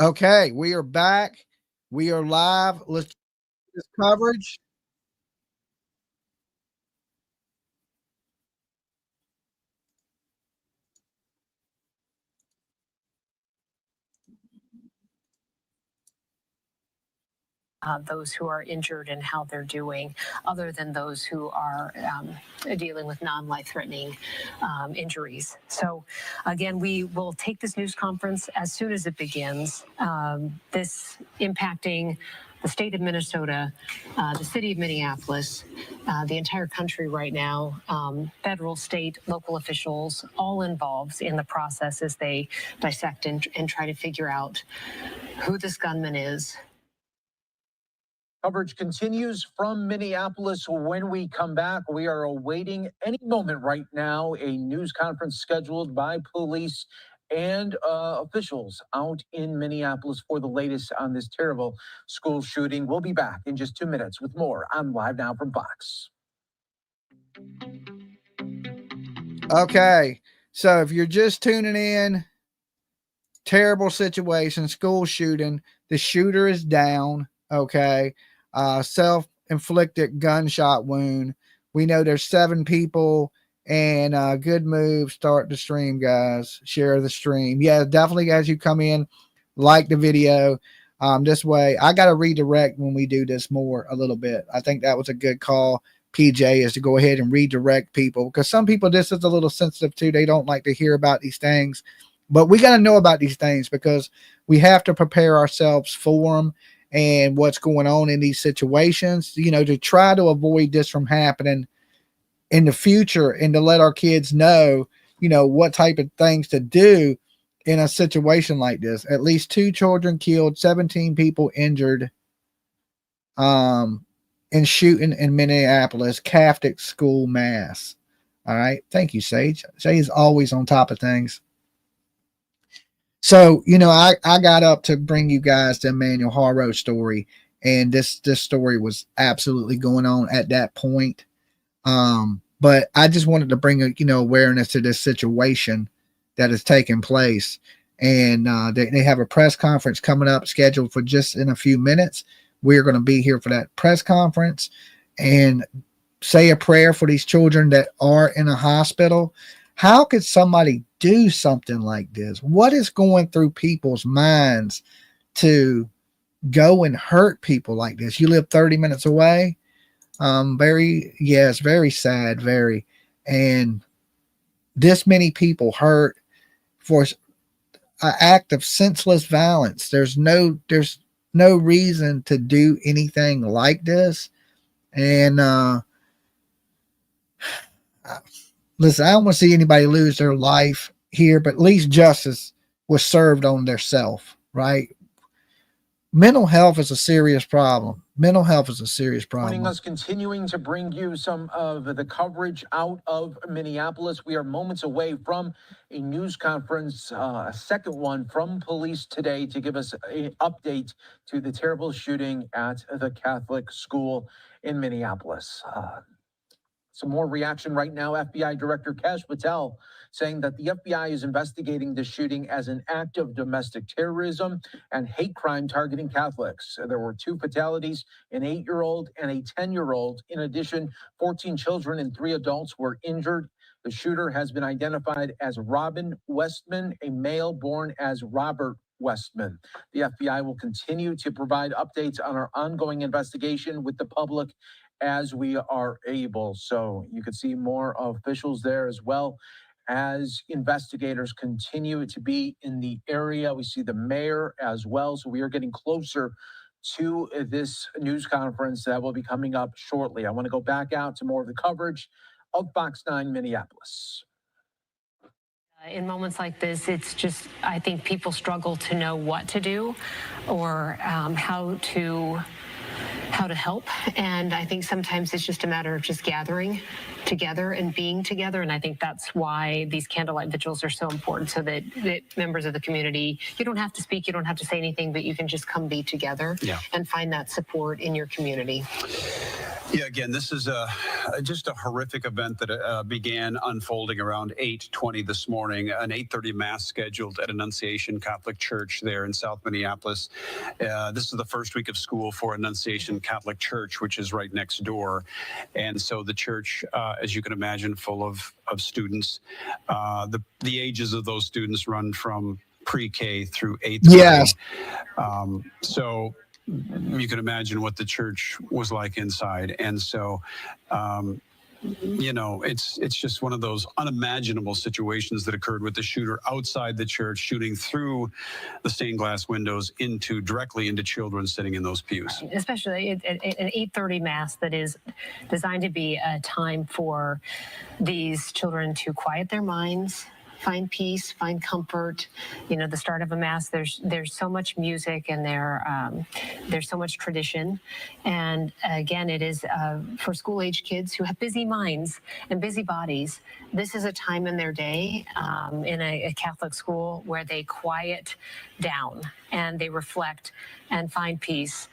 Okay, we are back. We are live. Let's do this coverage. Those who are injured and how they're doing, other than those who are dealing with non-life-threatening injuries. So, again, we will take this news conference as soon as it begins. This impacting the state of Minnesota, the city of Minneapolis, the entire country right now, federal, state, local officials, all involved in the process as they dissect and try to figure out who this gunman is. Coverage continues from Minneapolis. When we come back, we are awaiting any moment right now a news conference scheduled by police and officials out in Minneapolis for the latest on this terrible school shooting. We'll be back in just 2 minutes with more on Live Now from Fox. Okay, so if you're just tuning in, terrible situation, school shooting. The shooter is down. Okay, self-inflicted gunshot wound. We know there's 7 people, and good move. Start the stream, guys. Share the stream. Yeah, definitely as you come in, like the video. This way, I got to redirect when we do this more a little bit. I think that was a good call, PJ, is to go ahead and redirect people, because some people, this is a little sensitive too. They don't like to hear about these things, but we got to know about these things because we have to prepare ourselves for them and what's going on in these situations, you know, to try to avoid this from happening in the future, and to let our kids know, you know, what type of things to do in a situation like this. At least 2 children killed, 17 people injured in shooting in Minneapolis Catholic school mass. All right. Thank you, Sage. Sage is always on top of things. So, you know, I got up to bring you guys the Emmanuel Haro story, and this story was absolutely going on at that point. But I just wanted to bring a, you know, awareness to this situation that is taking place. And they have a press conference coming up scheduled for just in a few minutes. We're going to be here for that press conference and say a prayer for these children that are in a hospital. How could somebody do something like this? What is going through people's minds to go and hurt people like this? You live 30 minutes away. It's very sad, very. And this many people hurt for an act of senseless violence. There's no reason to do anything like this. And listen, I don't want to see anybody lose their life here, but at least justice was served on their self, right? Mental health is a serious problem. Mental health is a serious problem. Joining us, continuing to bring you some of the coverage out of Minneapolis. We are moments away from a news conference, a second one from police today, to give us an update to the terrible shooting at the Catholic school in Minneapolis. Some more reaction right now. FBI Director Kash Patel saying that the FBI is investigating the shooting as an act of domestic terrorism and hate crime targeting Catholics. There were 2 fatalities, an 8-year-old and a 10-year-old. In addition, 14 children and 3 adults were injured. The shooter has been identified as Robin Westman, a male born as Robert Westman. The FBI will continue to provide updates on our ongoing investigation with the public as we are able. So you can see more officials there as well as investigators continue to be in the area. We see the mayor as well. So we are getting closer to this news conference that will be coming up shortly. I want to go back out to more of the coverage of Fox 9 Minneapolis. In moments like this, it's just, I think people struggle to know what to do or how to help. And I think sometimes it's just a matter of just gathering together and being together. And I think that's why these candlelight vigils are so important, so that members of the community, you don't have to speak, you don't have to say anything, but you can just come be together and find that support in your community. Yeah, again, this is just a horrific event that began unfolding around 8:20 this morning. An 8:30 mass scheduled at Annunciation Catholic Church there in South Minneapolis. This is the first week of school for Annunciation Catholic Church, which is right next door. And so the church, as you can imagine, full of students. The ages of those students run from pre-K through 8th Yes. grade. So you can imagine what the church was like inside. And so, it's just one of those unimaginable situations that occurred with the shooter outside the church, shooting through the stained glass windows directly into children sitting in those pews. Especially an 8:30 mass that is designed to be a time for these children to quiet their minds, find peace, find comfort. The start of a mass, there's so much music and there's so much tradition. And again, it is for school age kids who have busy minds and busy bodies. This is a time in their day in a Catholic school where they quiet down and they reflect and find peace.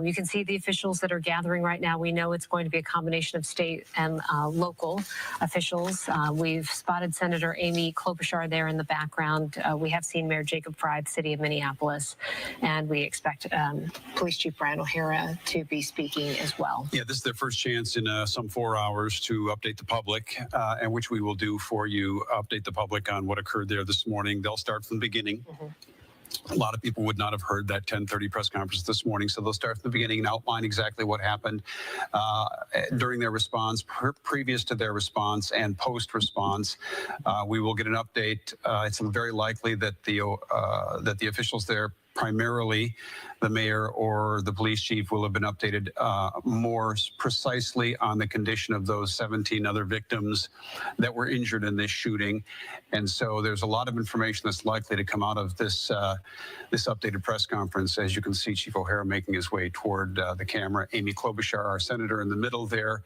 You can see the officials that are gathering right now. We know it's going to be a combination of state and local officials. We've spotted Senator Amy Klobuchar there in the background. We have seen Mayor Jacob Frey, the city of Minneapolis, and we expect Police Chief Brian O'Hara to be speaking as well. Yeah, this is their first chance in some 4 hours to update the public, and which we will do for you, update the public on what occurred there this morning. They'll start from the beginning. A lot of people would not have heard that 10:30 press conference this morning, so they'll start from the beginning and outline exactly what happened during their response, previous to their response, and post-response. We will get an update. It's very likely that the officials there, primarily the mayor or the police chief, will have been updated more precisely on the condition of those 17 other victims that were injured in this shooting. And so there's a lot of information that's likely to come out of this updated press conference. As you can see, Chief O'Hara making his way toward the camera. Amy Klobuchar, our senator, in the middle there.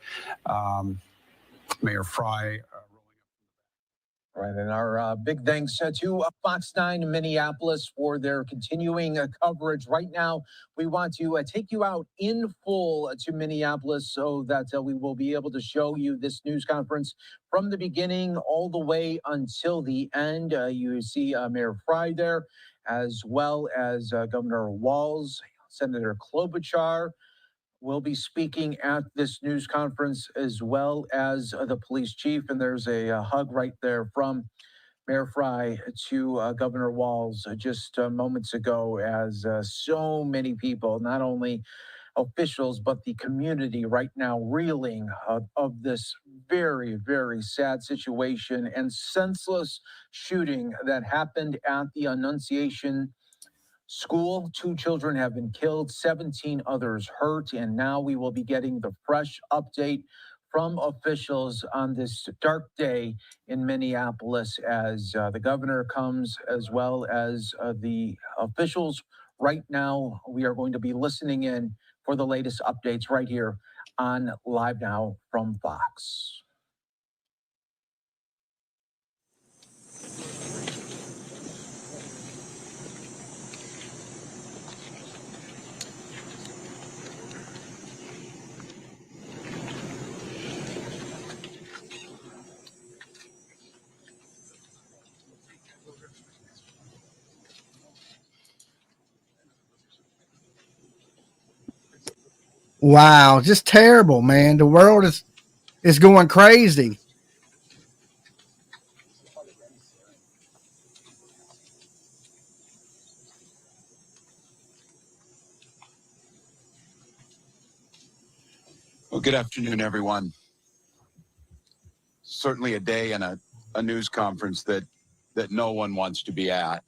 Mayor Frey. Right, and our big thanks to Fox 9 Minneapolis for their continuing coverage. Right now, we want to take you out in full to Minneapolis so that we will be able to show you this news conference from the beginning all the way until the end. You see Mayor Frey there, as well as Governor Walz, Senator Klobuchar will be speaking at this news conference, as well as the police chief. And there's a hug right there from Mayor Frey to Governor Walz just moments ago, as so many people, not only officials, but the community right now reeling of this very, very sad situation and senseless shooting that happened at the Annunciation School. 2 children have been killed, 17 others hurt, and now we will be getting the fresh update from officials on this dark day in Minneapolis as the governor comes, as well as the officials. Right now, we are going to be listening in for the latest updates right here on Live Now from Fox. Wow, just terrible, man. The world is going crazy. Well, good afternoon, everyone. Certainly a day and a news conference that no one wants to be at.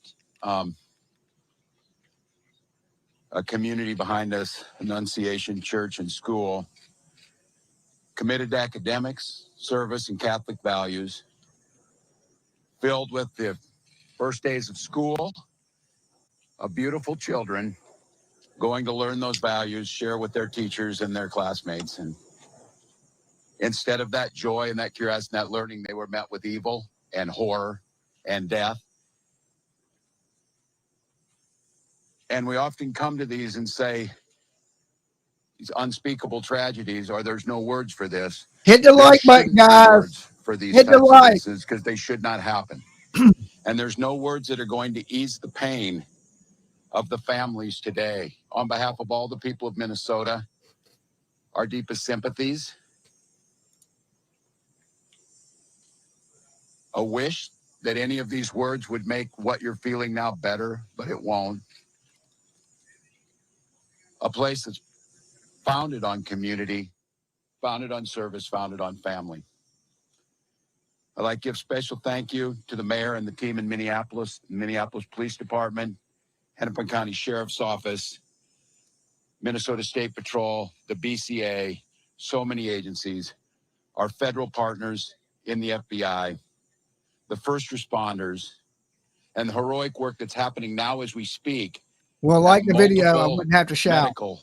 A community behind us, Annunciation Church and School, committed to academics, service, and Catholic values, filled with the first days of school of beautiful children going to learn those values, share with their teachers and their classmates. And instead of that joy and that curiosity and that learning, they were met with evil and horror and death. And we often come to these and say, these unspeakable tragedies, or there's no words for this. Hit the There like button, shouldn't be guys. words for these Hit the types of like. incidents because they should not happen. And there's no words that are going to ease the pain of the families today. On behalf of all the people of Minnesota, our deepest sympathies. A wish that any of these words would make what you're feeling now better, but it won't. A place that's founded on community, founded on service, founded on family. I'd like to give special thank you to the mayor and the team in Minneapolis Police Department, Hennepin County Sheriff's Office, Minnesota State Patrol, the BCA, so many agencies, our federal partners in the FBI, the first responders, and the heroic work that's happening now as we speak. Well, like the video, I wouldn't have to shout. Medical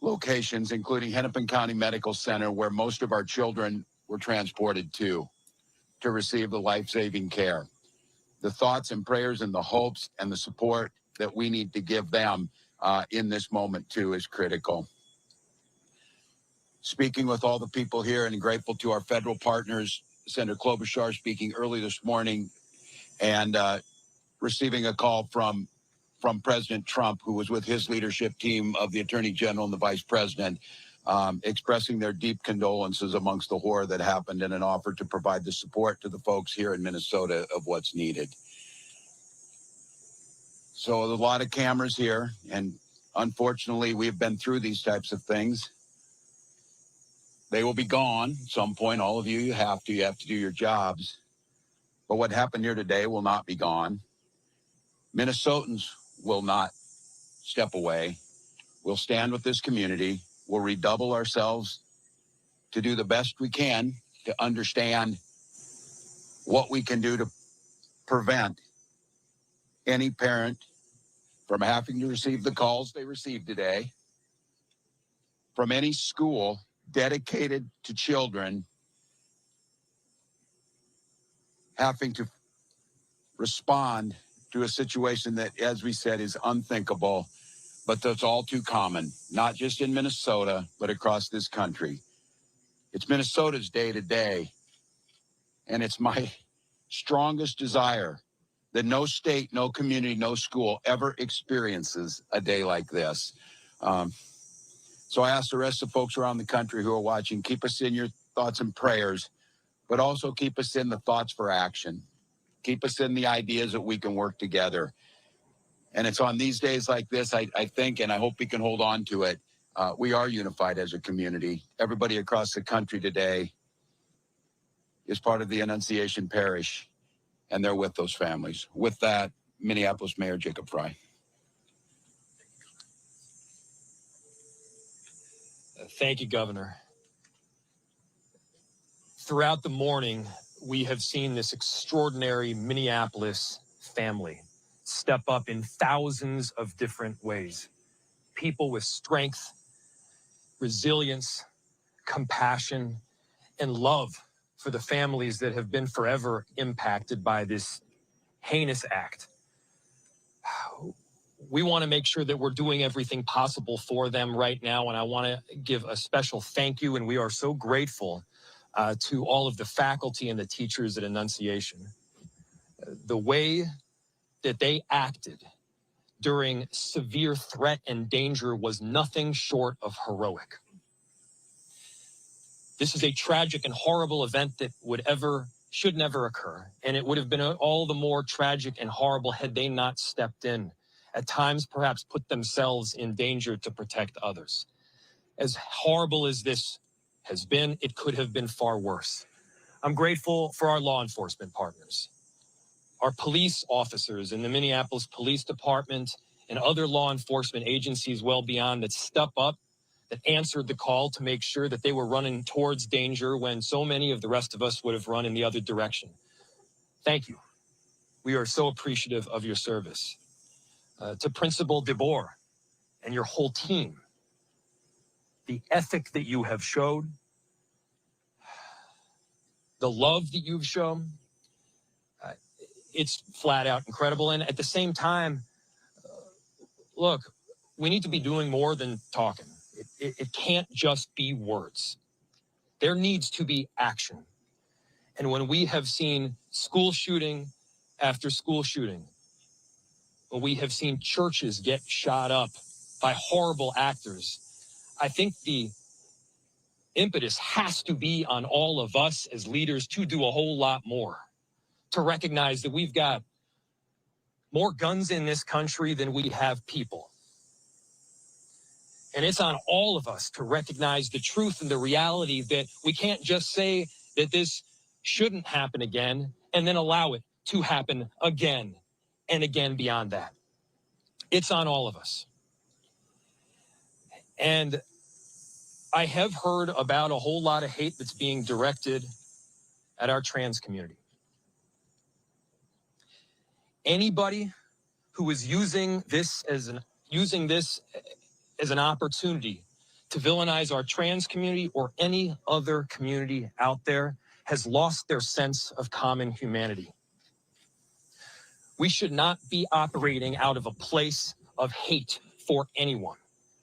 locations, including Hennepin County Medical Center, where most of our children were transported to receive the life-saving care. The thoughts and prayers and the hopes and the support that we need to give them in this moment, too, is critical. Speaking with all the people here and grateful to our federal partners, Senator Klobuchar speaking early this morning and receiving a call from President Trump, who was with his leadership team of the Attorney General and the Vice President, expressing their deep condolences amongst the horror that happened and an offer to provide the support to the folks here in Minnesota of what's needed. So there's a lot of cameras here, and unfortunately, we've been through these types of things. They will be gone at some point. All of you, you have to do your jobs. But what happened here today will not be gone. Minnesotans will not step away. We'll stand with this community. We'll redouble ourselves to do the best we can to understand what we can do to prevent any parent from having to receive the calls they received today, from any school dedicated to children having to respond to a situation that, as we said, is unthinkable, but that's all too common, not just in Minnesota, but across this country. It's Minnesota's day to day, and it's my strongest desire that no state, no community, no school ever experiences a day like this. So I ask the rest of the folks around the country who are watching, keep us in your thoughts and prayers, but also keep us in the thoughts for action. Keep us in the ideas that we can work together. And it's on these days like this, I think, and I hope we can hold on to it. We are unified as a community. Everybody across the country today is part of the Annunciation Parish, and they're with those families. With that, Minneapolis Mayor Jacob Frey. Thank you, Governor. Throughout the morning, we have seen this extraordinary Minneapolis family step up in thousands of different ways. People with strength, resilience, compassion, and love for the families that have been forever impacted by this heinous act. We want to make sure that we're doing everything possible for them right now, and I want to give a special thank you, and we are so grateful to all of the faculty and the teachers at Annunciation. The way that they acted during severe threat and danger was nothing short of heroic. This is a tragic and horrible event that should never occur, and it would have been all the more tragic and horrible had they not stepped in, at times perhaps put themselves in danger to protect others. As horrible as this has been, it could have been far worse. I'm grateful for our law enforcement partners, our police officers in the Minneapolis Police Department and other law enforcement agencies well beyond that step up, that answered the call to make sure that they were running towards danger when so many of the rest of us would have run in the other direction. Thank you. We are so appreciative of your service. To Principal DeBoer and your whole team, the ethic that you have showed, the love that you've shown, it's flat out incredible. And at the same time, look, we need to be doing more than talking. It can't just be words. There needs to be action. And when we have seen school shooting after school shooting, when we have seen churches get shot up by horrible actors, I think the impetus has to be on all of us as leaders to do a whole lot more, to recognize that we've got more guns in this country than we have people. And it's on all of us to recognize the truth and the reality that we can't just say that this shouldn't happen again and then allow it to happen again and again beyond that. It's on all of us. And I have heard about a whole lot of hate that's being directed at our trans community. Anybody who is using this as an opportunity to villainize our trans community or any other community out there has lost their sense of common humanity. We should not be operating out of a place of hate for anyone.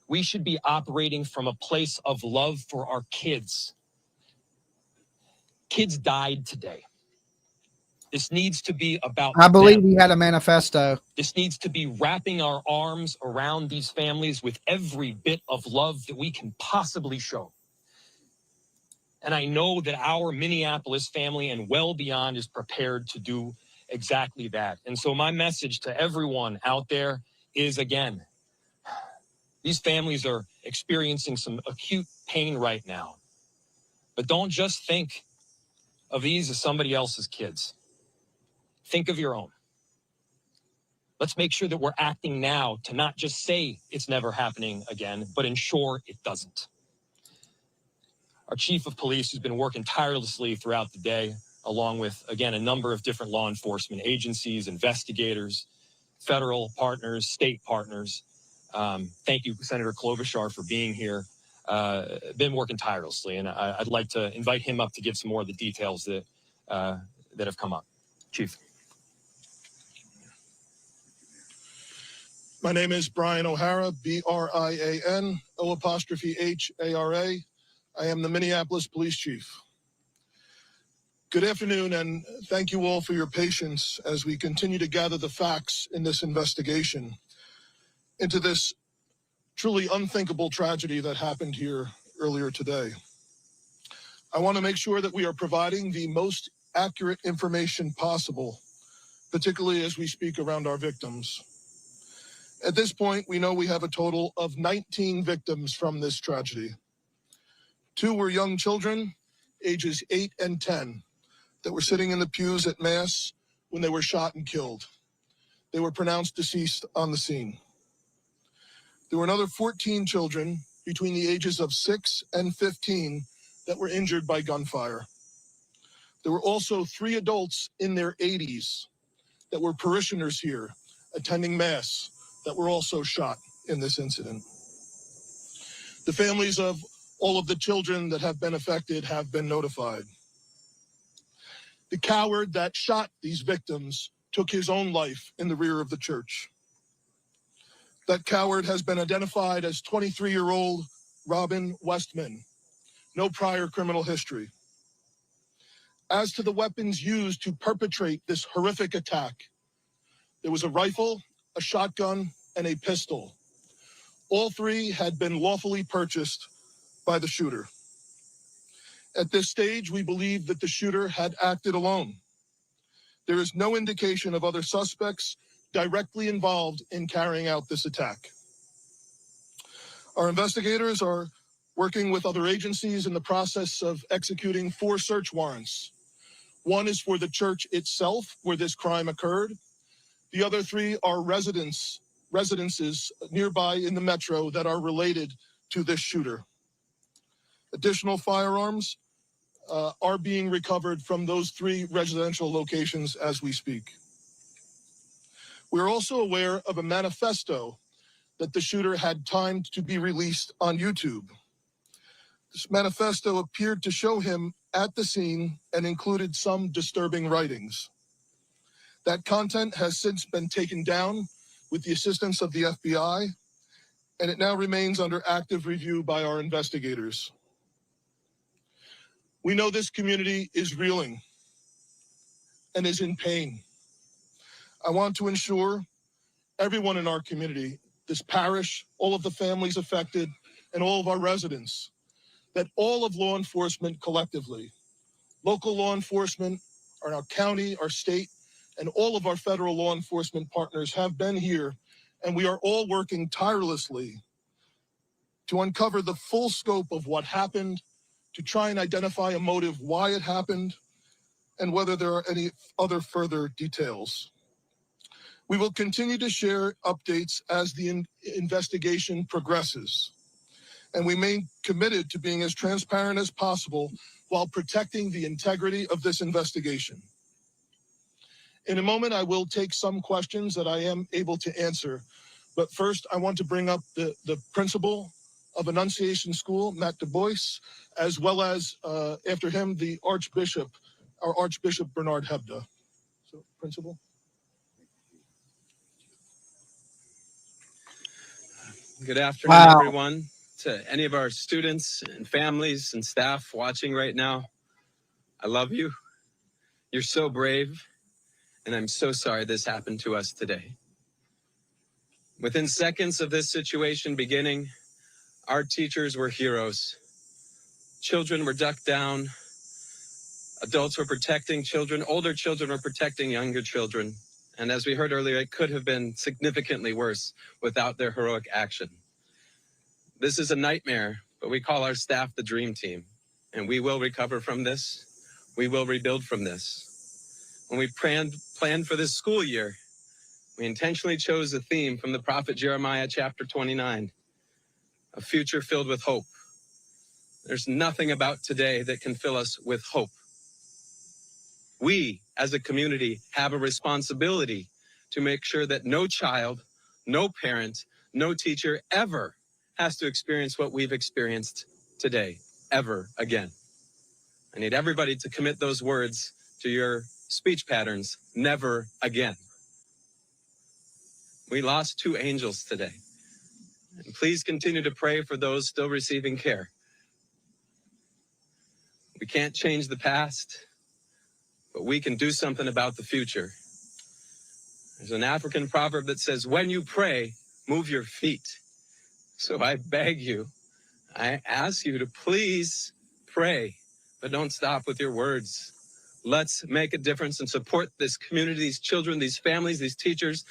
We should be operating from a place of love for our kids. Kids died today. This needs to be about I believe them. he had a manifesto. This needs to be wrapping our arms around these families with every bit of love that we can possibly show. And I know that our Minneapolis family and well beyond is prepared to do exactly that. And so my message to everyone out there is, again, these families are experiencing some acute pain right now. But don't just think of these as somebody else's kids. Think of your own. Let's make sure that we're acting now to not just say it's never happening again, but ensure it doesn't. Our chief of police has been working tirelessly throughout the day, along with, again, a number of different law enforcement agencies, investigators, federal partners, state partners. Thank you, Senator Klobuchar, for being here. Been working tirelessly, and I'd like to invite him up to give some more of the details that have come up. Chief. My name is Brian O'Hara, B-R-I-A-N, O''H-A-R-A. I am the Minneapolis police chief. Good afternoon, and thank you all for your patience as we continue to gather the facts in this investigation into this truly unthinkable tragedy that happened here earlier today. I want to make sure that we are providing the most accurate information possible, particularly as we speak around our victims. At this point, we know we have a total of 19 victims from this tragedy. 2 were young children, ages 8 and 10, that were sitting in the pews at Mass when they were shot and killed. They were pronounced deceased on the scene. There were another 14 children between the ages of 6 and 15 that were injured by gunfire. There were also 3 adults in their 80s that were parishioners here attending Mass that were also shot in this incident. The families of all of the children that have been affected have been notified. The coward that shot these victims took his own life in the rear of the church. That coward has been identified as 23-year-old Robin Westman, no prior criminal history. As to the weapons used to perpetrate this horrific attack, there was a rifle, a shotgun, and a pistol. All 3 had been lawfully purchased by the shooter. At this stage, we believe that the shooter had acted alone. There is no indication of other suspects directly involved in carrying out this attack. Our investigators are working with other agencies in the process of executing 4 search warrants. 1 is for the church itself, where this crime occurred. The other 3 are residences nearby in the metro that are related to this shooter. Additional firearms are being recovered from those 3 residential locations as we speak. We're also aware of a manifesto that the shooter had timed to be released on YouTube. This manifesto appeared to show him at the scene and included some disturbing writings. That content has since been taken down with the assistance of the FBI, and it now remains under active review by our investigators. We know this community is reeling and is in pain. I want to ensure everyone in our community, this parish, all of the families affected, and all of our residents, that all of law enforcement collectively, local law enforcement, our county, our state, and all of our federal law enforcement partners have been here, and we are all working tirelessly to uncover the full scope of what happened, to try and identify a motive why it happened, and whether there are any other further details. We will continue to share updates as the investigation progresses, and we remain committed to being as transparent as possible while protecting the integrity of this investigation. In a moment, I will take some questions that I am able to answer, but first I want to bring up the principal of Annunciation School, Matt Du Bois, as well as, after him, the Archbishop, our Archbishop Bernard Hebda. So, Principal. Good afternoon, Wow. everyone. To any of our students and families and staff watching right now, I love you. You're so brave, and I'm so sorry this happened to us today. Within seconds of this situation beginning, our teachers were heroes. Children were ducked down. Adults were protecting children. Older children were protecting younger children. And as we heard earlier, it could have been significantly worse without their heroic action. This is a nightmare, but we call our staff the dream team, and we will recover from this. We will rebuild from this. When we planned for this school year, we intentionally chose a theme from the prophet Jeremiah chapter 29, a future filled with hope. There's nothing about today that can fill us with hope. We, as a community, have a responsibility to make sure that no child, no parent, no teacher ever has to experience what we've experienced today, ever again. I need everybody to commit those words to your speech patterns, never again. We lost 2 angels today. And please continue to pray for those still receiving care. We can't change the past, but we can do something about the future. There's an African proverb that says, when you pray, move your feet. So I beg you, I ask you to please pray, but don't stop with your words. Let's make a difference and support this community, these children, these families, these teachers.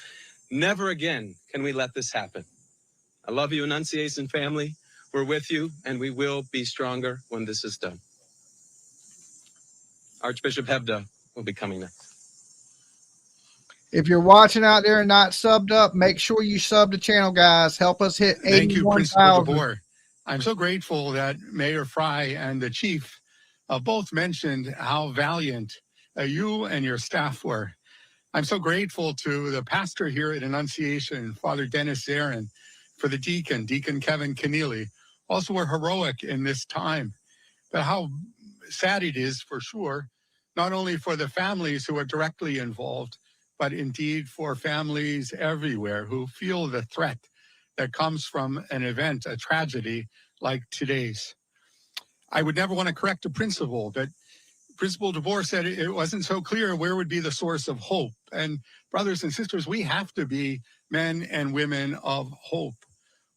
Never again can we let this happen. I love you, Annunciation family. We're with you, and we will be stronger when this is done. Archbishop Hebda will be coming next. If you're watching out there and not subbed up, make sure you sub the channel, guys. Help us hit 81,000. Thank you, Principal DeBoer. I'm so grateful that Mayor Fry and the Chief both mentioned how valiant you and your staff were. I'm so grateful to the pastor here at Annunciation, Father Dennis Zarin, for the deacon, Deacon Kevin Keneally, also were heroic in this time. But how sad it is, for sure, not only for the families who are directly involved, but indeed for families everywhere who feel the threat that comes from an event, a tragedy like today's. I would never want to correct a principal, but Principal DeBoer said it wasn't so clear where would be the source of hope. And brothers and sisters, we have to be men and women of hope.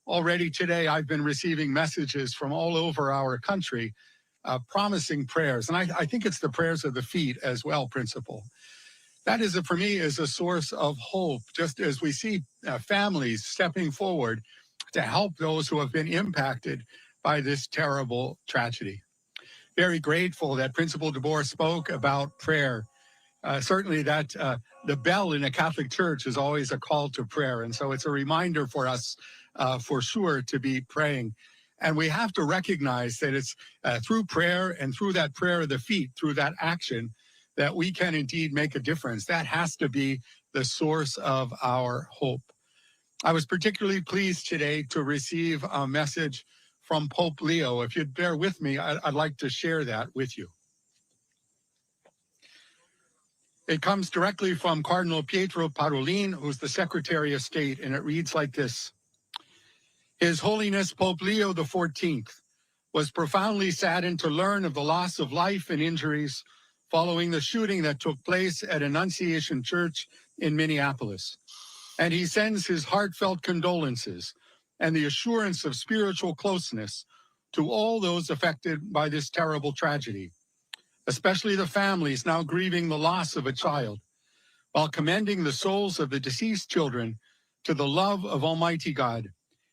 Already today, I've been receiving messages from all over our country promising prayers. And I think it's the prayers of the feet as well, Principal. That is, for me, is a source of hope, just as we see families stepping forward to help those who have been impacted by this terrible tragedy. Very grateful that Principal DeBoer spoke about prayer. Certainly that the bell in a Catholic church is always a call to prayer. And so it's a reminder for us, for sure, to be praying. And we have to recognize that it's through prayer and through that prayer of the feet, through that action, that we can indeed make a difference. That has to be the source of our hope. I was particularly pleased today to receive a message from Pope Leo. If you'd bear with me, I'd like to share that with you. It comes directly from Cardinal Pietro Parolin, who's the Secretary of State, and it reads like this. His Holiness Pope Leo XIV was profoundly saddened to learn of the loss of life and injuries following the shooting that took place at Annunciation Church in Minneapolis. And he sends his heartfelt condolences and the assurance of spiritual closeness to all those affected by this terrible tragedy, especially the families now grieving the loss of a child, while commending the souls of the deceased children to the love of Almighty God.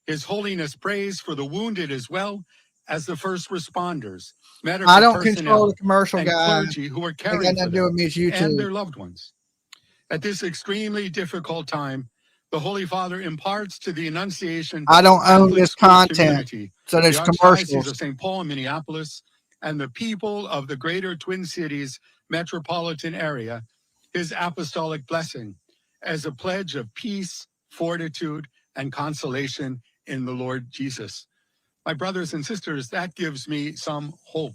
His Holiness prays for the wounded as well as the first responders, medical I don't personnel, control the commercial and guy. clergy who are It got caring nothing for to do with them me. It's and YouTube. their loved ones. At this extremely difficult time, the Holy Father imparts to the Annunciation I don't own Catholic this School content, community, so the there's Archdiocese commercials. of St. Paul in Minneapolis, and the people of the greater Twin Cities metropolitan area, his apostolic blessing as a pledge of peace, fortitude, and consolation in the Lord Jesus. My brothers and sisters, that gives me some hope.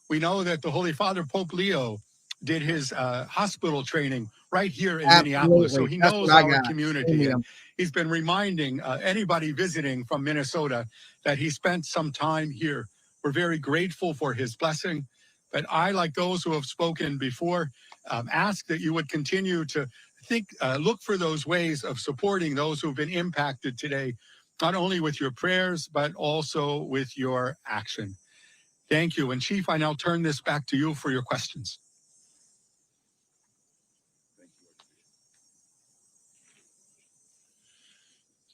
We know that the Holy Father, Pope Leo, did his hospital training right here in Minneapolis, so Absolutely. he That's knows what I our got. community. And he's been reminding anybody visiting from Minnesota that he spent some time here. We're very grateful for his blessing. But I, like those who have spoken before, ask that you would continue to look for those ways of supporting those who've been impacted today, not only with your prayers, but also with your action. Thank you. And Chief, I now turn this back to you for your questions.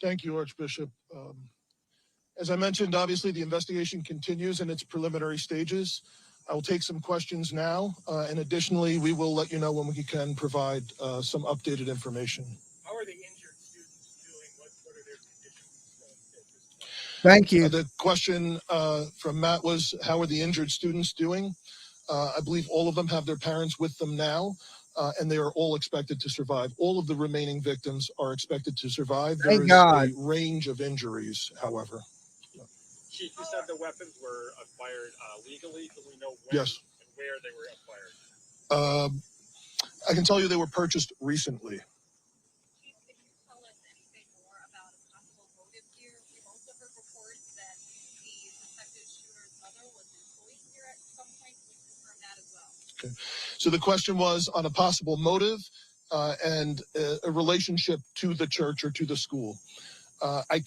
Thank you, Archbishop. As I mentioned, obviously the investigation continues in its preliminary stages. I will take some questions now, and additionally, we will let you know when we can provide some updated information. How are the injured students doing? What are their conditions? Thank you. The question from Matt was, how are the injured students doing? I believe all of them have their parents with them now, and they are all expected to survive. All of the remaining victims are expected to survive. There Thank is God. a range of injuries, however. Chief, you said the weapons were acquired legally. Do we know when Yes. and where they were acquired? I can tell you they were purchased recently. Chief, can you tell us anything more about a possible motive here? We've also heard reports that the suspected shooter's mother was employed here at some point. Can you confirm that as well? Okay. So the question was on a possible motive and a relationship to the church or to the school. I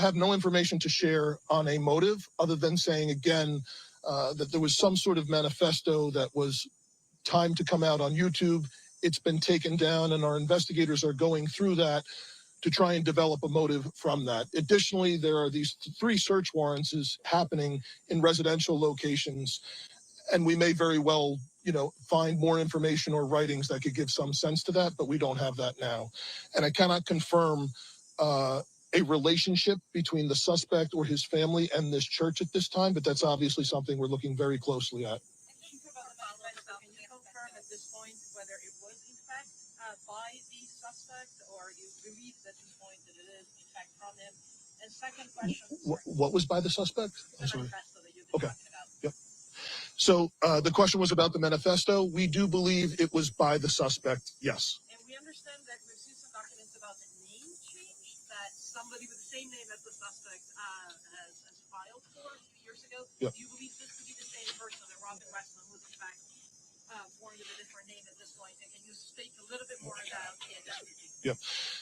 have no information to share on a motive other than saying again that there was some sort of manifesto that was timed to come out on YouTube. It's been taken down, and our investigators are going through that to try and develop a motive from that. Additionally, there are these 3 search warrants happening in residential locations, and we may very well, find more information or writings that could give some sense to that, but we don't have that now. And I cannot confirm a relationship between the suspect or his family and this church at this time, but that's obviously something we're looking very closely at. Can you confirm at this point whether it was in fact by the suspect, or you believe at this point that it is in fact from him? And second question. What was by the suspect? The manifesto that you've been talking about. Yep. So the question was about the manifesto. We do believe it was by the suspect, yes. And we understand that we've seen some documents about a name change that somebody with the same name as the suspect has filed for a few years ago. Yep. Do you believe this to be the same person, that Robin Westman was in fact born with a different name at this point? And can you speak a little bit more about the identity? Yep.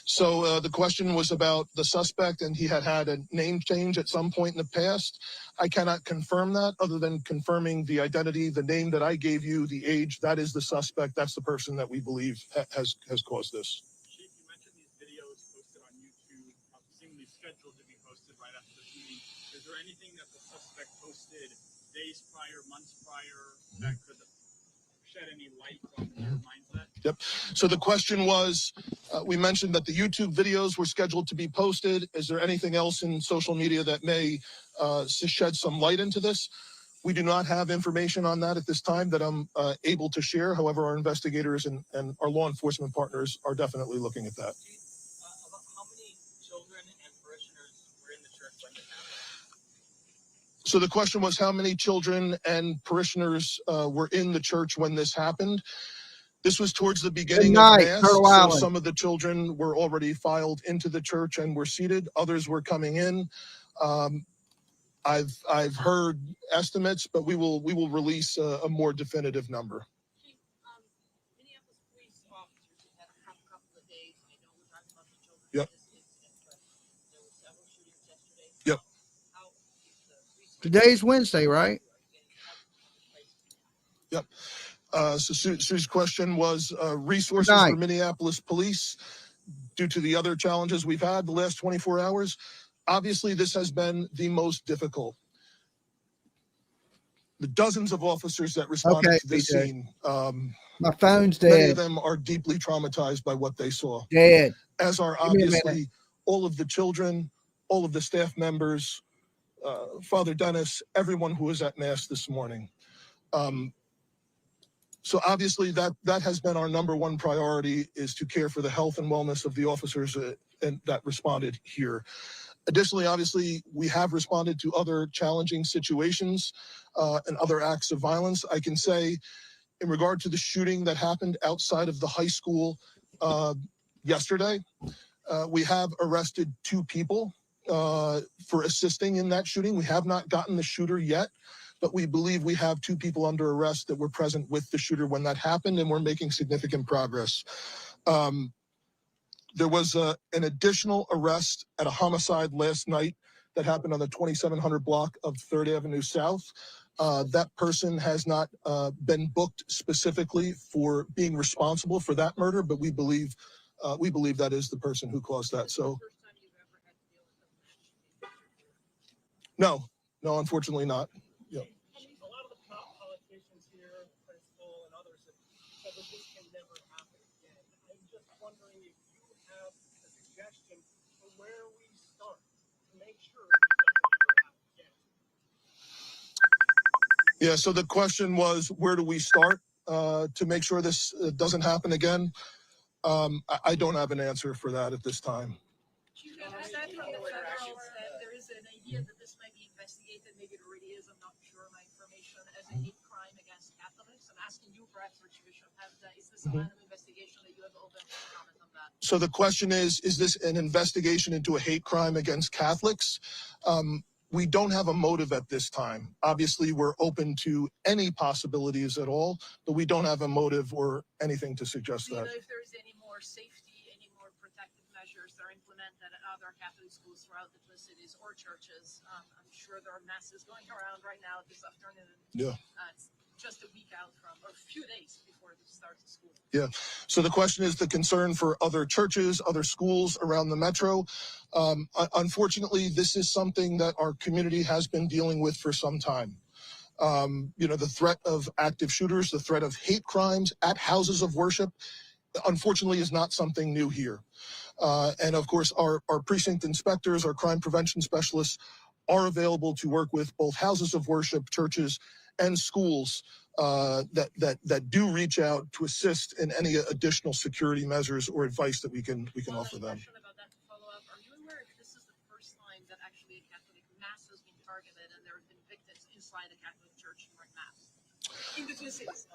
So the question was about the suspect, and he had a name change at some point in the past. I cannot confirm that other than confirming the identity, the name that I gave you, the age. That is the suspect. That's the person that we believe has caused this. Chief, you mentioned these videos posted on YouTube, seemingly scheduled to be posted right after this meeting. Is there anything that the suspect posted days prior, months prior, that could shed any light on your mindset? Yep. So the question was, we mentioned that the YouTube videos were scheduled to be posted. Is there anything else in social media that may shed some light into this? We do not have information on that at this time that I'm able to share. However, our investigators and our law enforcement partners are definitely looking at that. About how many children and parishioners were in the church when this happened? So the question was how many children and parishioners were in the church when this happened. This was towards the beginning of night, Mass, Turtle so Island. some of the children were already filed into the church and were seated. Others were coming in. I've heard estimates, but we will release a more definitive number. Minneapolis police officers have had a couple of days. I know we're talking about the children. Yep. There were several shootings yesterday. Yep. How is the resource Today's Wednesday, right? Yep. So Sue's question was resources for Minneapolis police due to the other challenges we've had the last 24 hours. Obviously, this has been the most difficult. The dozens of officers that responded to this scene, my phone's dead. many of them are deeply traumatized by what they saw. Dead. As are obviously all of the children, all of the staff members, Father Dennis, everyone who was at Mass this morning. So obviously that has been our number one priority, is to care for the health and wellness of the officers that responded here. Additionally, obviously, we have responded to other challenging situations and other acts of violence. I can say, in regard to the shooting that happened outside of the high school yesterday, we have arrested 2 people for assisting in that shooting. We have not gotten the shooter yet, but we believe we have 2 people under arrest that were present with the shooter when that happened, and we're making significant progress. There was an additional arrest at a homicide last night that happened on the 2700 block of 3rd Avenue South. That person has not been booked specifically for being responsible for that murder, but we believe that is the person who caused that. So, no, unfortunately not. Yeah. A lot of the top politicians here, principal and others, have said that this can never happen again. I'm just wondering if you have a suggestion for where we start to make sure this doesn't ever happen again. Yeah, so the question was, where do we start to make sure this doesn't happen again? I don't have an answer for that at this time. Chief, aside from the federal, there is an idea that this might be investigated, maybe it already is, I'm not sure of my information, as a hate crime against Catholics. I'm asking you, perhaps, Archbishop, is this a line of investigation that you have open to comment on that? So the question is this an investigation into a hate crime against Catholics? We don't have a motive at this time. Obviously, we're open to any possibilities at all, but we don't have a motive or anything to suggest that. Do you know if there's any more safety, any more protective measures that are implemented at other Catholic schools throughout the Twin Cities or churches? I'm sure there are masses going around right now this afternoon. Yeah. It's just a week out from, or a few days before the start of school. Yeah. So the question is the concern for other churches, other schools around the metro. Unfortunately, this is something that our community has been dealing with for some time. The threat of active shooters, the threat of hate crimes at houses of worship, unfortunately, is not something new here. And of course, our precinct inspectors, our crime prevention specialists are available to work with both houses of worship, churches, and schools that do reach out to assist in any additional security measures or advice that we can offer them. About that to follow up. Are you aware if this is the first time that actually a Catholic mass has been targeted and there have been victims inside a Catholic church during mass? In the Twin Cities.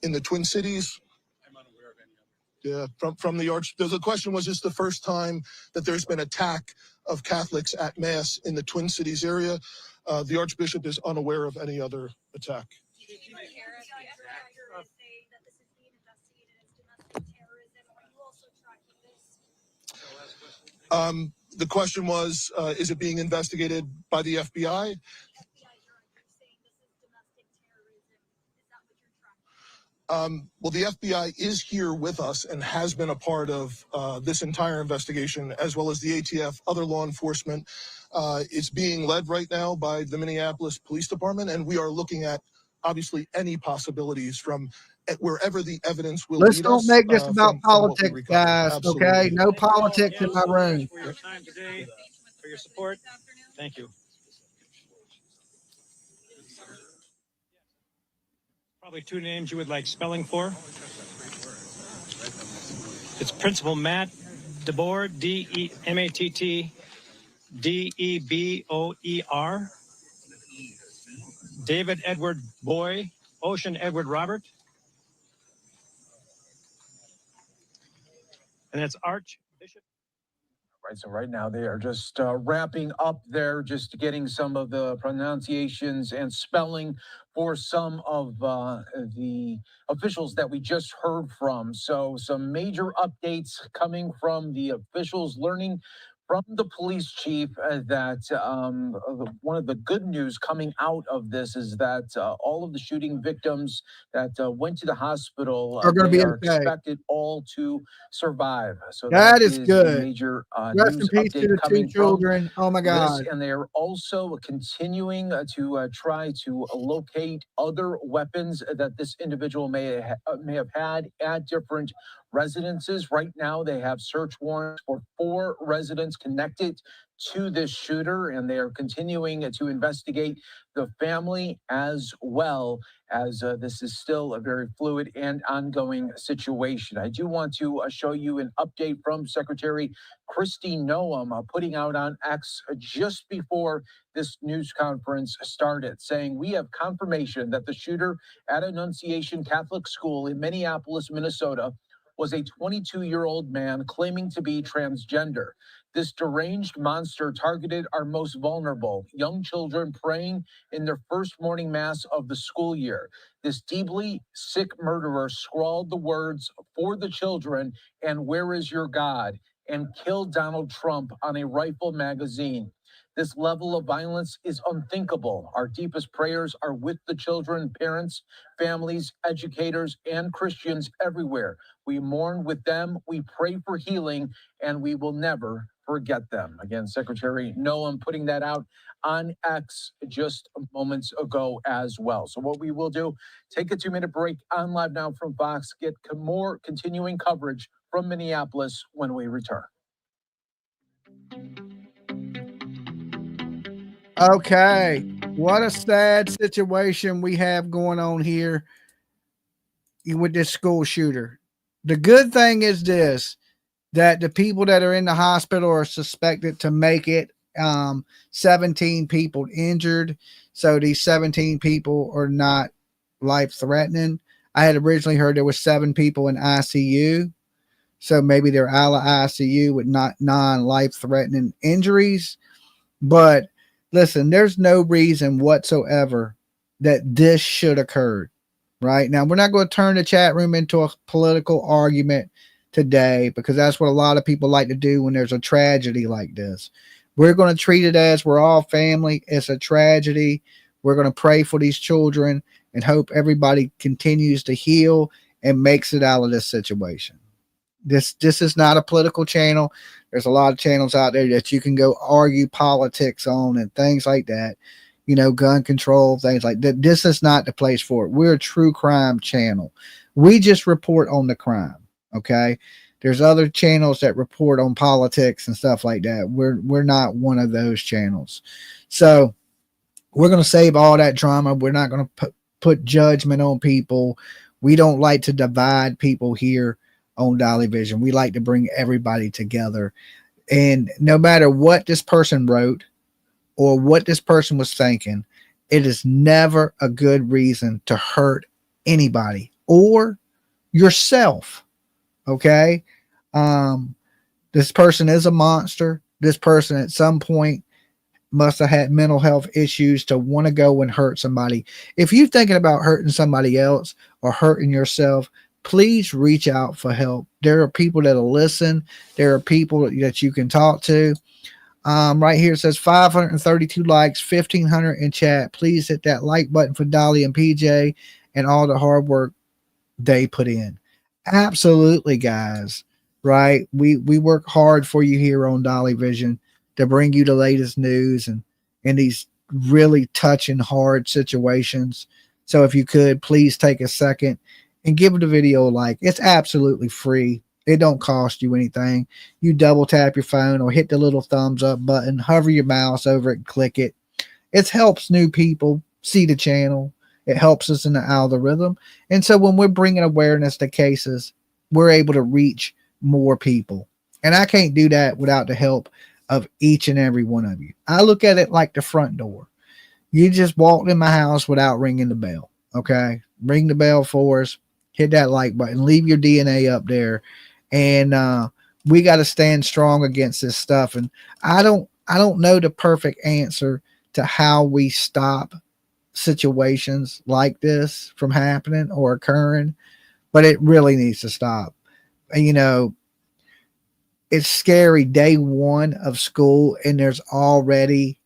In the Twin Cities? I'm unaware of any other. Yeah, from the the question was, is the first time that there's been attack of Catholics at Mass in the Twin Cities area. The Archbishop is unaware of any other attack. The question was, is it being investigated by the FBI? Well, the FBI is here with us and has been a part of this entire investigation, as well as the ATF, other law enforcement. It's being led right now by the Minneapolis Police Department, and we are looking at, obviously, any possibilities from wherever the evidence will Let's lead don't us, make this about from politics, guys. Absolutely. Okay, no politics in my room. For your time today, for your support. Thank you. Probably two names you would like spelling for. It's Principal Matt DeBoer, D-E-M-A-T-T-D-E-B-O-E-R. David Edward Boy, Ocean Edward Robert. And that's Archbishop. Right, so right now they are just wrapping up there, just getting some of the pronunciations and spelling for some of the officials that we just heard from. So some major updates coming from the officials, learning from the police chief that one of the good news coming out of this is that all of the shooting victims that went to the hospital, Are going to they be are okay. expected all to survive. So That is a good. major Rest in news peace to update the coming two children. Oh my from this, God. and they are also continuing to try to locate other weapons that this individual may have had at different residences. Right now, they have search warrants for 4 residents connected to this shooter, and they are continuing to investigate the family as well, as this is still a very fluid and ongoing situation. I do want to show you an update from Secretary Kristi Noem putting out on X just before this news conference started, saying, "We have confirmation that the shooter at Annunciation Catholic School in Minneapolis, Minnesota, was a 22-year-old man claiming to be transgender. This deranged monster targeted our most vulnerable, young children praying in their first morning mass of the school year. This deeply sick murderer scrawled the words, 'For the children' and 'Where is your God?' and killed Donald Trump on a rifle magazine. This level of violence is unthinkable. Our deepest prayers are with the children, parents, families, educators, and Christians everywhere. We mourn with them, we pray for healing, and we will never forget them." Again, Secretary Noem putting that out on X just moments ago as well. So what we will do, take a 2-minute break on Live Now from Fox, get more continuing coverage from Minneapolis when we return. Okay. What a sad situation we have going on here with this school shooter. The good thing is this, that the people that are in the hospital are suspected to make it. 17 people injured. So these 17 people are not life threatening. I had originally heard there was 7 people in ICU. So maybe they're out of ICU with not non-life threatening injuries. But listen, there's no reason whatsoever that this should occur. Right now, we're not going to turn the chat room into a political argument today, because that's what a lot of people like to do when there's a tragedy like this. We're going to treat it as we're all family. It's a tragedy. We're going to pray for these children and hope everybody continues to heal and makes it out of this situation. This is not a political channel. There's a lot of channels out there that you can go argue politics on and things like that. You know, gun control, things like that. This is not the place for it. We're a true crime channel. We just report on the crime. Okay. There's other channels that report on politics and stuff like that. We're not one of those channels. So we're going to save all that drama. We're not going to put judgment on people. We don't like to divide people here on Dolly Vision. We like to bring everybody together. And no matter what this person wrote or what this person was thinking, it is never a good reason to hurt anybody or yourself. Okay. This person is a monster. This person at some point must have had mental health issues to want to go and hurt somebody. If you're thinking about hurting somebody else or hurting yourself, please reach out for help. There are people that'll listen. There are people that you can talk to. Right here it says 532 likes, 1,500 in chat. Please hit that like button for Dolly and PJ and all the hard work they put in. Absolutely, guys. Right? We work hard for you here on Dolly Vision to bring you the latest news and in these really touching, hard situations. So if you could, please take a second and give the video a like. It's absolutely free. It don't cost you anything. You double tap your phone or hit the little thumbs up button, hover your mouse over it and click it. It helps new people see the channel. It helps us in the algorithm. And so when we're bringing awareness to cases, we're able to reach more people. And I can't do that without the help of each and every one of you. I look at it like the front door. You just walked in my house without ringing the bell. Okay. Ring the bell for us. Hit that like button. Leave your DNA up there. And we got to stand strong against this stuff. And I don't know the perfect answer to how we stop situations like this from happening or occurring, but it really needs to stop. You know, it's scary day one of school and there's already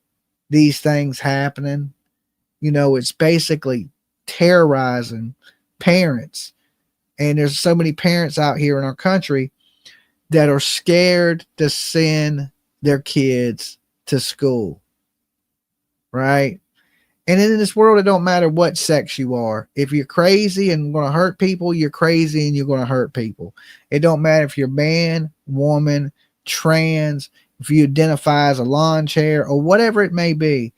these things happening. You know, it's basically terrorizing parents. And there's so many parents out here in our country that are scared to send their kids to school. Right? And in this world, it don't matter what sex you are. If you're crazy and going to hurt people, you're crazy and you're going to hurt people. It don't matter if you're man, woman, trans, if you identify as a lawn chair or whatever it may be.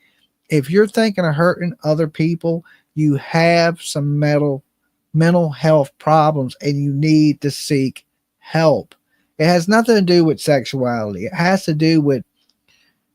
If you're thinking of hurting other people, you have some mental health problems and you need to seek help. It has nothing to do with sexuality. It has to do with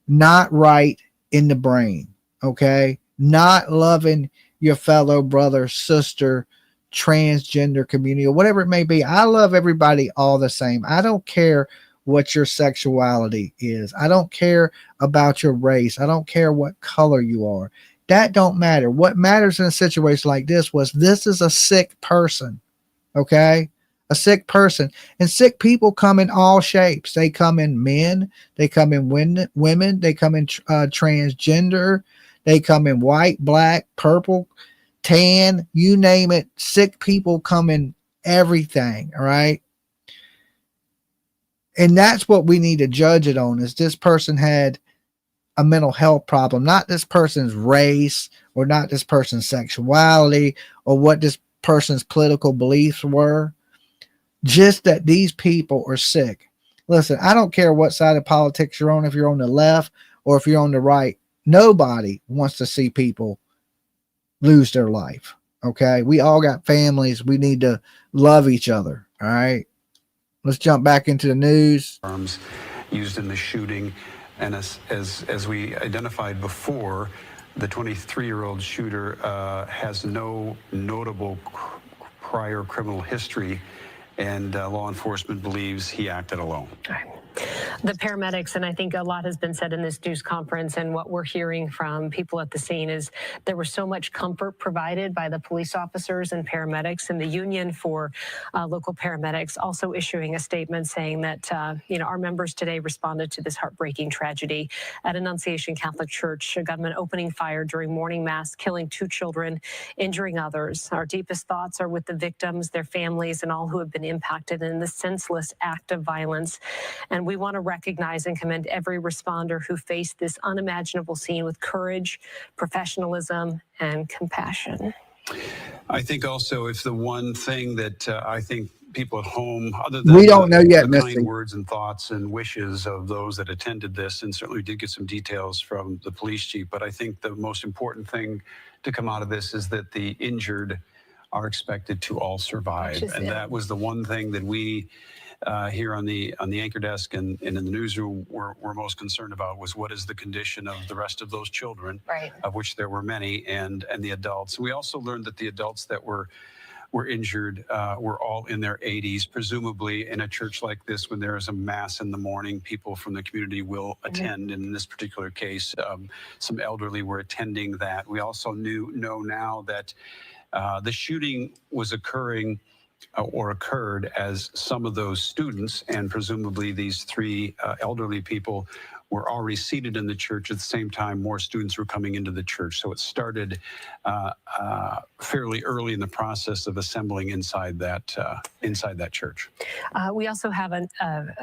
not right in the brain. Okay. Not loving your fellow brother, sister, transgender community, or whatever it may be. I love everybody all the same. I don't care what your sexuality is. I don't care about your race. I don't care what color you are. That don't matter. What matters in a situation like this is a sick person. Okay? A sick person. And sick people come in all shapes. They come in men. They come in women. They come in transgender. They come in white, black, purple, tan, you name it. Sick people come in everything. All right? And that's what we need to judge it on, is this person had a mental health problem, not this person's race or not this person's sexuality or what this person's political beliefs were. Just that these people are sick. Listen, I don't care what side of politics you're on, if you're on the left or if you're on the right. Nobody wants to see people lose their life. Okay. We all got families. We need to love each other. All right. Let's jump back into the news. Firearms used in the shooting. And as we identified before, the 23-year-old shooter has no notable prior criminal history, and law enforcement believes he acted alone. The paramedics, and I think a lot has been said in this news conference, and what we're hearing from people at the scene is there was so much comfort provided by the police officers and paramedics, and the union for local paramedics also issuing a statement saying that our members today responded to this heartbreaking tragedy at Annunciation Catholic Church. A gunman opening fire during morning mass, killing 2 children, injuring others. Our deepest thoughts are with the victims, their families, and all who have been impacted in this senseless act of violence. And we want to recognize and commend every responder who faced this unimaginable scene with courage, professionalism, and compassion. I think also if the one thing that I think people at home, other than we don't know yet, the kind words and thoughts and wishes of those that attended this, and certainly did get some details from the police chief, but I think the most important thing to come out of this is that the injured are expected to all survive. And that was the one thing that we here on the anchor desk and in the newsroom we're most concerned about, was what is the condition of the rest of those children, right, of which there were many, and the adults. We also learned that the adults that were injured were all in their 80s. Presumably in a church like this, when there is a mass in the morning, people from the community will attend. And in this particular case, some elderly were attending that. We also know now that the shooting was occurring or occurred as some of those students, and presumably these 3 elderly people, were already seated in the church. At the same time, more students were coming into the church. So it started fairly early in the process of assembling inside that church. We also have a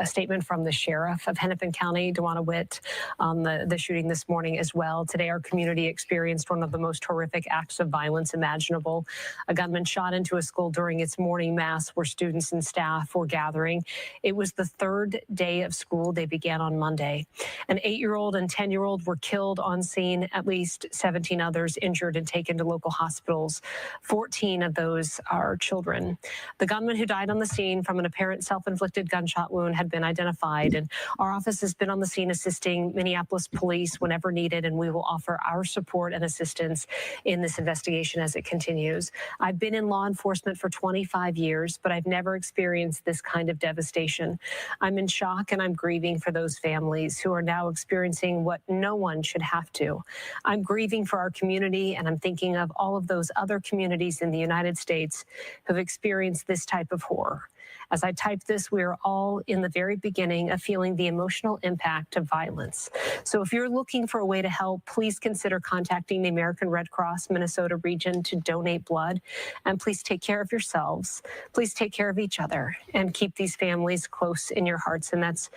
statement from the sheriff of Hennepin County, Dewana Witt, on the shooting this morning as well. Today, our community experienced one of the most horrific acts of violence imaginable. A gunman shot into a school during its morning mass where students and staff were gathering. It was the 3rd day of school. They began on Monday. An 8-year-old and 10-year-old were killed on scene, at least 17 others injured and taken to local hospitals. 14 of those are children. The gunman who died on the scene from an apparent self-inflicted gunshot wound had been identified, and our office has been on the scene assisting Minneapolis police whenever needed, and we will offer our support and assistance in this investigation as it continues. I've been in law enforcement for 25 years, but I've never experienced this kind of devastation. I'm in shock and I'm grieving for those families who are now experiencing what no one should have to. I'm grieving for our community, and I'm thinking of all of those other communities in the United States who've experienced this type of horror. As I type this, we are all in the very beginning of feeling the emotional impact of violence. So if you're looking for a way to help, please consider contacting the American Red Cross Minnesota region to donate blood. And please take care of yourselves. Please take care of each other and keep these families close in your hearts. And that's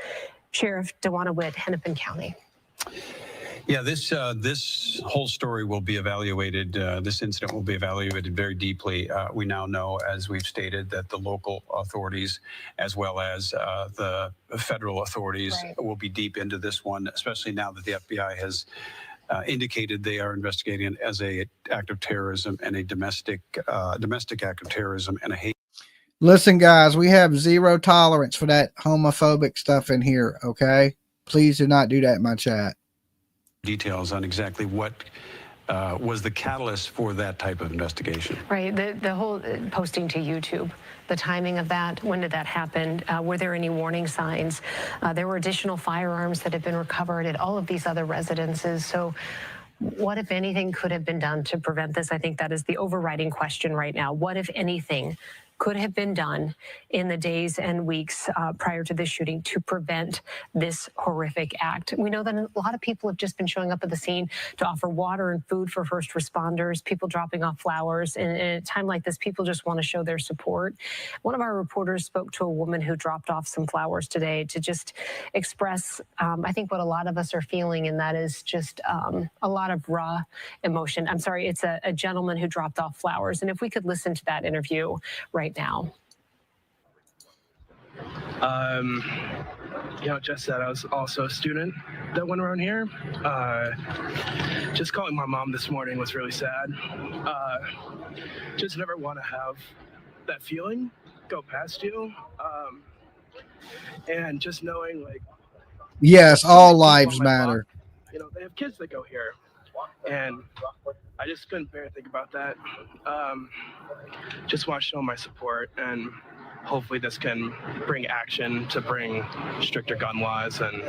Sheriff DeWanna Witt, Hennepin County. Yeah, this whole story will be evaluated. This incident will be evaluated very deeply. We now know, as we've stated, that the local authorities, as well as the federal authorities, will be deep into this one, especially now that the FBI has indicated they are investigating it as an act of terrorism and a domestic act of terrorism and a hate. Listen, guys, we have zero tolerance for that homophobic stuff in here. Okay, please do not do that in my chat. Details on exactly what was the catalyst for that type of investigation. Right, the whole posting to YouTube, the timing of that, when did that happen? Were there any warning signs? There were additional firearms that had been recovered at all of these other residences. So what, if anything, could have been done to prevent this? I think that is the overriding question right now. What, if anything, could have been done in the days and weeks prior to this shooting to prevent this horrific act? We know that a lot of people have just been showing up at the scene to offer water and food for first responders, people dropping off flowers. And at a time like this, people just want to show their support. One of our reporters spoke to a woman who dropped off some flowers today to just express, I think, what a lot of us are feeling, and that is just a lot of raw emotion. I'm sorry, it's a gentleman who dropped off flowers. And if we could listen to that interview right now. Just that I was also a student that went around here. Just calling my mom this morning was really sad. Just never want to have that feeling go past you. And just knowing, like, yes, all lives matter. They have kids that go here. And I just couldn't bear to think about that. Just want to show my support, and hopefully this can bring action to bring stricter gun laws and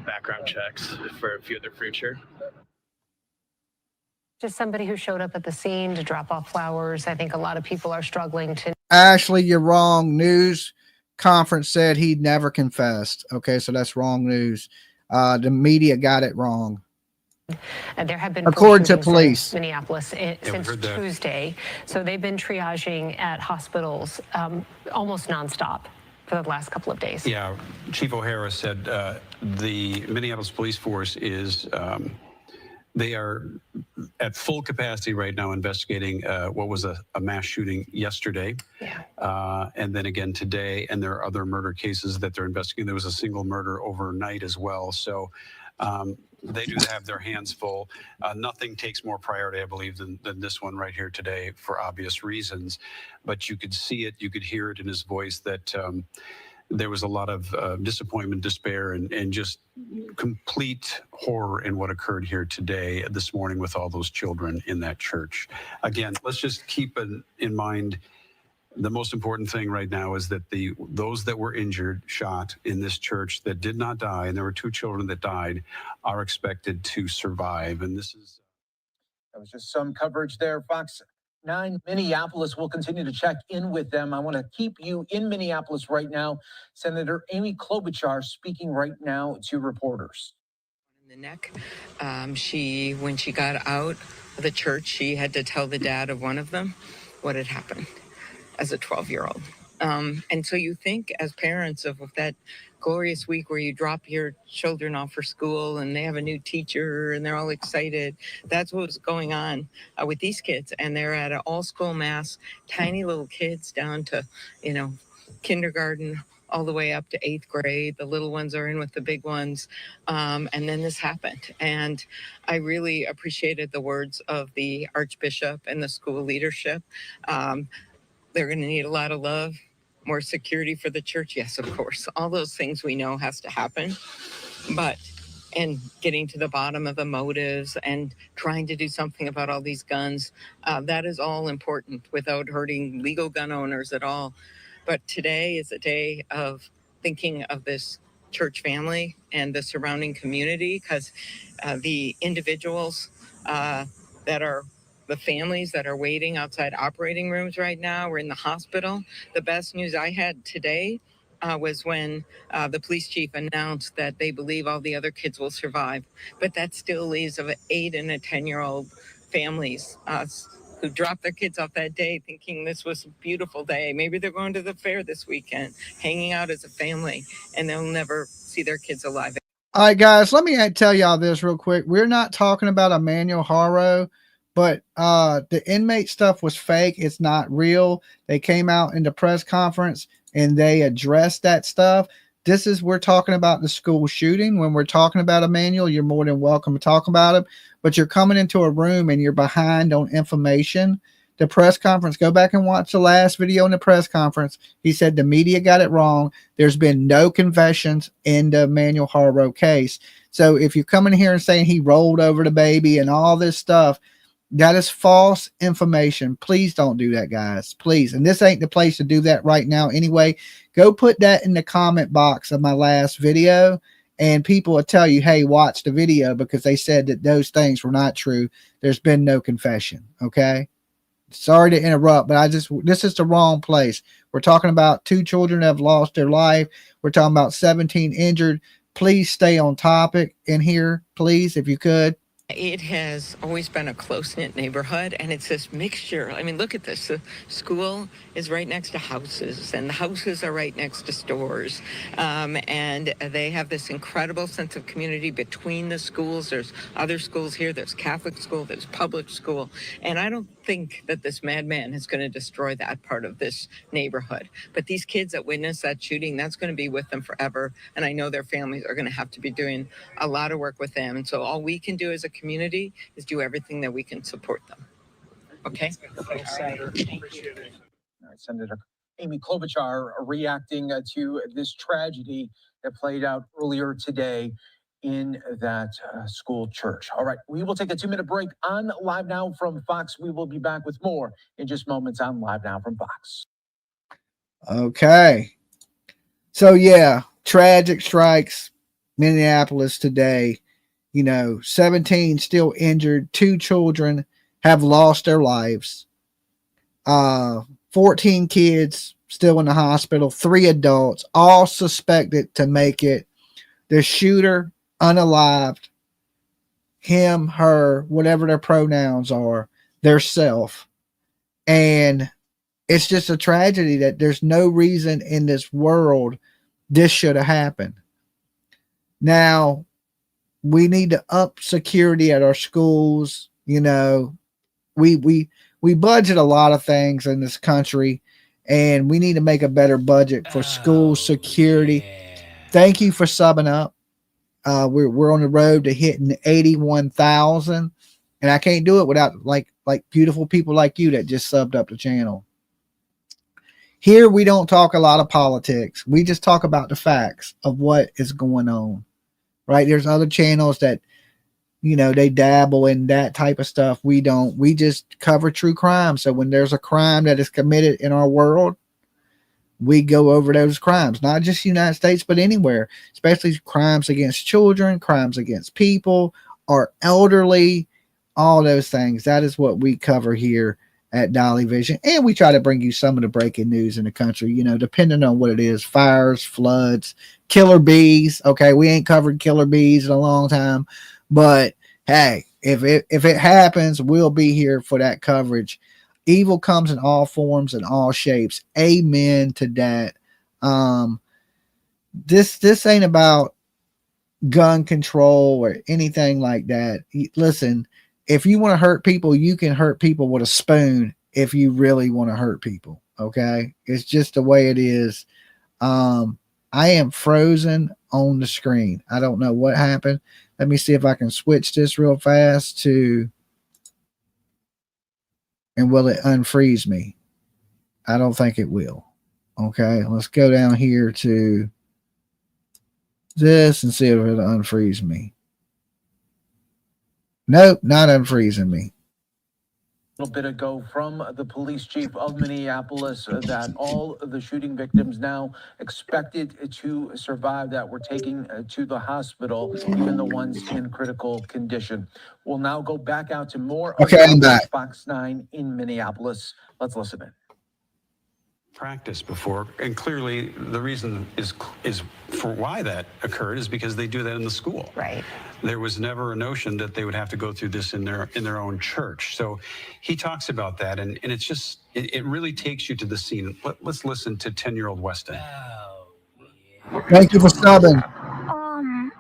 background checks for the future. Just somebody who showed up at the scene to drop off flowers. I think a lot of people are struggling to. Ashley, you're wrong. News conference said he'd never confessed. Okay, so that's wrong news. The media got it wrong. And there have been, according to police, in Minneapolis since Tuesday. So they've been triaging at hospitals almost nonstop for the last couple of days. Yeah, Chief O'Hara said the Minneapolis police force is they are at full capacity right now investigating what was a mass shooting yesterday. Yeah. And then again today, and there are other murder cases that they're investigating. There was a single murder overnight as well. So they do have their hands full. Nothing takes more priority, I believe, than this one right here today, for obvious reasons. But you could see it, you could hear it in his voice that there was a lot of disappointment, despair, and just complete horror in what occurred here today, this morning, with all those children in that church. Again, let's just keep in mind, the most important thing right now is that those that were injured, shot in this church that did not die, and there were 2 children that died, are expected to survive. And this is... That was just some coverage there. Fox 9 Minneapolis will continue to check in with them. I want to keep you in Minneapolis right now. Senator Amy Klobuchar speaking right now to reporters. In the neck. When she got out of the church, she had to tell the dad of one of them what had happened as a 12-year-old. And so you think, as parents, of that glorious week where you drop your children off for school and they have a new teacher and they're all excited. That's what was going on with these kids. And they're at an all-school mass, tiny little kids down to, kindergarten, all the way up to 8th grade. The little ones are in with the big ones. And then this happened. And I really appreciated the words of the Archbishop and the school leadership. They're going to need a lot of love, more security for the church. Yes, of course. All those things we know has to happen. But and getting to the bottom of the motives and trying to do something about all these guns, that is all important without hurting legal gun owners at all. But today is a day of thinking of this church family and the surrounding community, because the individuals that are the families that are waiting outside operating rooms right now or in the hospital. The best news I had today was when the police chief announced that they believe all the other kids will survive. But that still leaves of 8 and a 10-year-old families who dropped their kids off that day thinking this was a beautiful day. Maybe they're going to the fair this weekend, hanging out as a family, and they'll never see their kids alive. All right, guys, let me tell y'all this real quick. We're not talking about Emmanuel Haro, but the inmate stuff was fake. It's not real. They came out in the press conference and they addressed that stuff. We're talking about the school shooting. When we're talking about Emmanuel, you're more than welcome to talk about him, but you're coming into a room and you're behind on information. The press conference, go back and watch the last video in the press conference. He said the media got it wrong. There's been no confessions in the Emmanuel Haro case. So if you're coming here and saying he rolled over the baby and all this stuff, that is false information. Please don't do that, guys. Please. And this ain't the place to do that right now anyway. Go put that in the comment box of my last video, and people will tell you, hey, watch the video, because they said that those things were not true. There's been no confession. Okay. Sorry to interrupt, but this is the wrong place. We're talking about 2 children that have lost their life. We're talking about 17 injured. Please stay on topic in here, please, if you could. It has always been a close-knit neighborhood, and it's this mixture. I mean, look at this. The school is right next to houses, and the houses are right next to stores. And they have this incredible sense of community between the schools. There's other schools here. There's Catholic school. There's public school. And I don't think that this madman is going to destroy that part of this neighborhood. But these kids that witnessed that shooting, that's going to be with them forever. And I know their families are going to have to be doing a lot of work with them. And so all we can do as a community is do everything that we can support them. Okay? Thanks, Senator. Appreciate it. All right, Senator Amy Klobuchar reacting to this tragedy that played out earlier today in that school church. All right, we will take a 2-minute break on Live Now from Fox. We will be back with more in just moments on Live Now from Fox. Okay. So, yeah, tragic strikes, Minneapolis today. 17 still injured. 2 children have lost their lives. 14 kids still in the hospital. 3 adults, all suspected to make it. The shooter, unalived. Him, her, whatever their pronouns are, their self. And it's just a tragedy that there's no reason in this world this should have happened. Now, we need to up security at our schools. We budget a lot of things in this country, and we need to make a better budget for school security. Yeah. Thank you for subbing up. We're on the road to hitting 81,000, and I can't do it without like beautiful people like you that just subbed up the channel. Here we don't talk a lot of politics. We just talk about the facts of what is going on. Right? There's other channels that, they dabble in that type of stuff. We don't. We just cover true crime. So when there's a crime that is committed in our world, we go over those crimes, not just the United States, but anywhere, especially crimes against children, crimes against people, or elderly, all those things. That is what we cover here at Dolly Vision. And we try to bring you some of the breaking news in the country, depending on what it is: fires, floods, killer bees. Okay, we ain't covered killer bees in a long time, but hey, if it happens, we'll be here for that coverage. Evil comes in all forms and all shapes. Amen to that. This ain't about gun control or anything like that. Listen, if you want to hurt people, you can hurt people with a spoon if you really want to hurt people. Okay, it's just the way it is. I am frozen on the screen. I don't know what happened. Let me see if I can switch this real fast to, and will it unfreeze me? I don't think it will. Okay, let's go down here to this and see if it'll unfreeze me. Nope, not unfreezing me. A little bit ago from the police chief of Minneapolis that all of the shooting victims now expected to survive, that were taken to the hospital, even the ones in critical condition. We'll now go back out to more of Okay, I'm back. Fox 9 in Minneapolis. Let's listen in. Practice before, and clearly the reason is for why that occurred is because they do that in the school. Right. There was never a notion that they would have to go through this in their own church. So he talks about that, and it's just it really takes you to the scene. Let's listen to 10-year-old Weston. Thank you for subbing.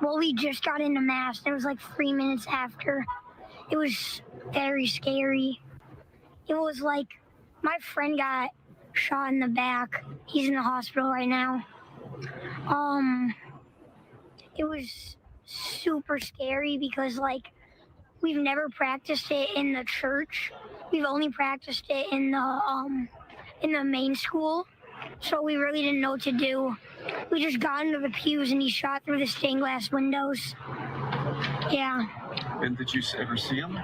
Well, we just got into mass. It was like 3 minutes after. It was very scary. It was like my friend got shot in the back. He's in the hospital right now. It was super scary because like we've never practiced it in the church. We've only practiced it in the main school. So we really didn't know what to do. We just got into the pews and he shot through the stained glass windows. Yeah. And did you ever see him?